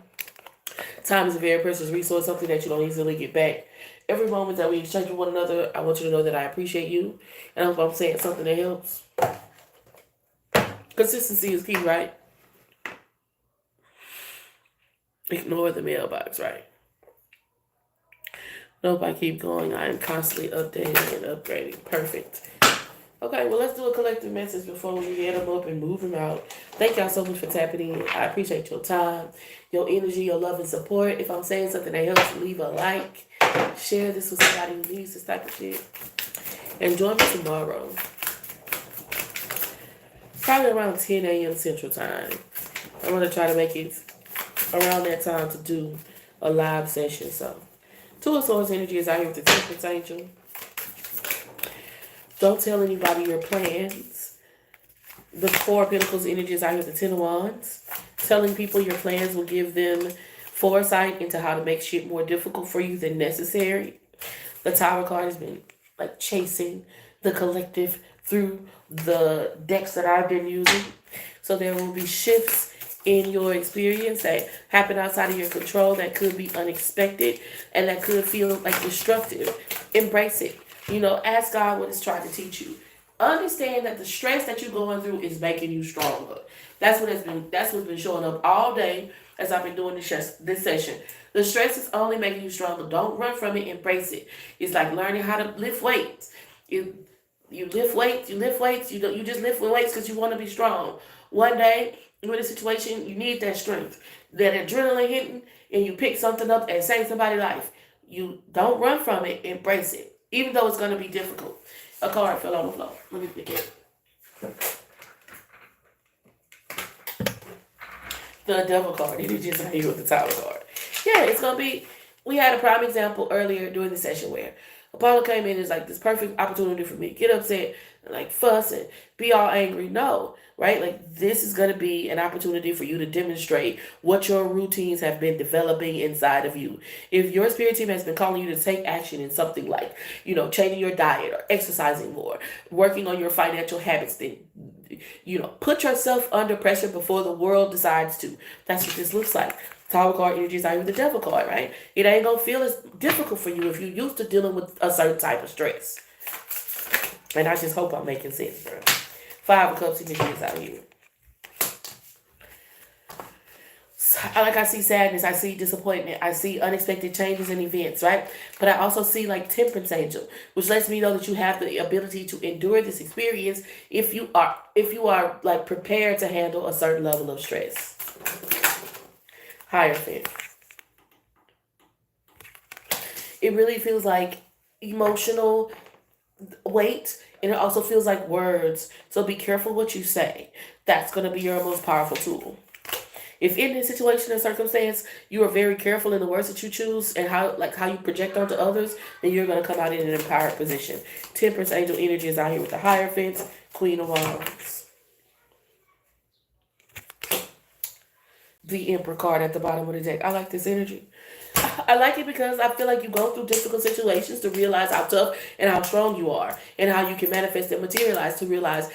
Time is a very precious resource, something that you don't easily get back. Every moment that we exchange with one another, I want you to know that I appreciate you. And I hope I'm saying something that helps. Consistency is key, right? Ignore the mailbox, right? Nope, I keep going. I am constantly updating and upgrading. Perfect. Okay, well, let's do a collective message before we get them up and move them out. Thank y'all so much for tapping in. I appreciate your time, your energy, your love, and support. If I'm saying something that helps, leave a like. Share this with somebody who needs this type of shit. And join me tomorrow. Probably around 10 a.m. Central Time. I'm going to try to make it around that time to do a live session. So, Two of Swords energy is out here with the Temperance Angel. Don't tell anybody your plans. The Four of Pentacles energy is out here with the Ten of Wands. Telling people your plans will give them foresight into how to make shit more difficult for you than necessary. The Tower card has been like chasing the collective through the decks that I've been using. So there will be shifts in your experience that happen outside of your control that could be unexpected and that could feel like destructive. Embrace it. Ask God what it's trying to teach you. Understand that the stress that you're going through is making you stronger. That's what's been showing up all day as I've been doing this session. The stress is only making you stronger. Don't run from it. Embrace it. It's like learning how to lift weights. You lift weights. You just lift weights because you want to be strong. One day you're in a situation you need that strength, that adrenaline hitting, and you pick something up and save somebody's life. You don't run from it. Embrace it, even though it's going to be difficult. A card fell on the floor. Let me pick it. The Devil card. It just hit with the Tower card. Yeah, it's going to be... We had a prime example earlier during the session where Apollo came in and is like, this perfect opportunity for me. Get upset, like fuss and be all angry. No, right? Like this is going to be an opportunity for you to demonstrate what your routines have been developing inside of you. If your spirit team has been calling you to take action in something like, changing your diet or exercising more, working on your financial habits, then, put yourself under pressure before the world decides to. That's what this looks like. Tower card energy is out with the Devil card, right? It ain't gonna feel as difficult for you if you're used to dealing with a certain type of stress. And I just hope I'm making sense, bro. Five of Cups energy is out here. I see sadness, I see disappointment, I see unexpected changes and events, right? But I also see like Temperance Angel, which lets me know that you have the ability to endure this experience if you are like prepared to handle a certain level of stress. Hierophant. It really feels like emotional weight, and it also feels like words. So be careful what you say. That's going to be your most powerful tool. If in this situation and circumstance, you are very careful in the words that you choose and how you project onto others, then you're going to come out in an empowered position. Temperance Angel energy is out here with the Hierophant, Queen of Wands. The Emperor card at the bottom of the deck. I like this energy. I like it because I feel like you go through difficult situations to realize how tough and how strong you are and how you can manifest and materialize, to realize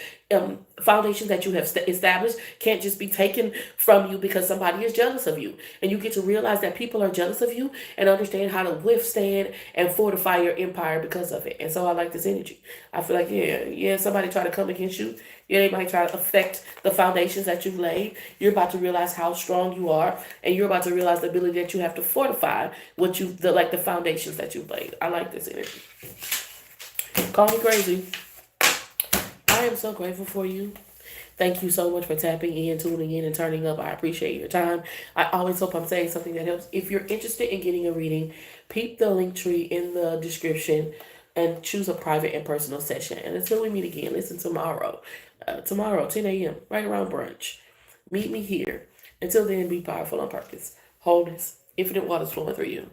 foundations that you have established can't just be taken from you because somebody is jealous of you. And you get to realize that people are jealous of you and understand how to withstand and fortify your empire because of it. And so I like this energy. I feel like, somebody try to come against you. Yeah, they might try to affect the foundations that you've laid. You're about to realize how strong you are, and you're about to realize the ability that you have to fortify the foundations that you've laid. I like this energy. Call me crazy. I am so grateful for you. Thank you so much for tapping in, tuning in, and turning up. I appreciate your time. I always hope I'm saying something that helps. If you're interested in getting a reading, peep the link tree in the description. and choose a private and personal session. And until we meet again, listen tomorrow. Tomorrow, 10 a.m., right around brunch. Meet me here. Until then, be powerful on purpose. Wholeness, infinite waters flowing through you.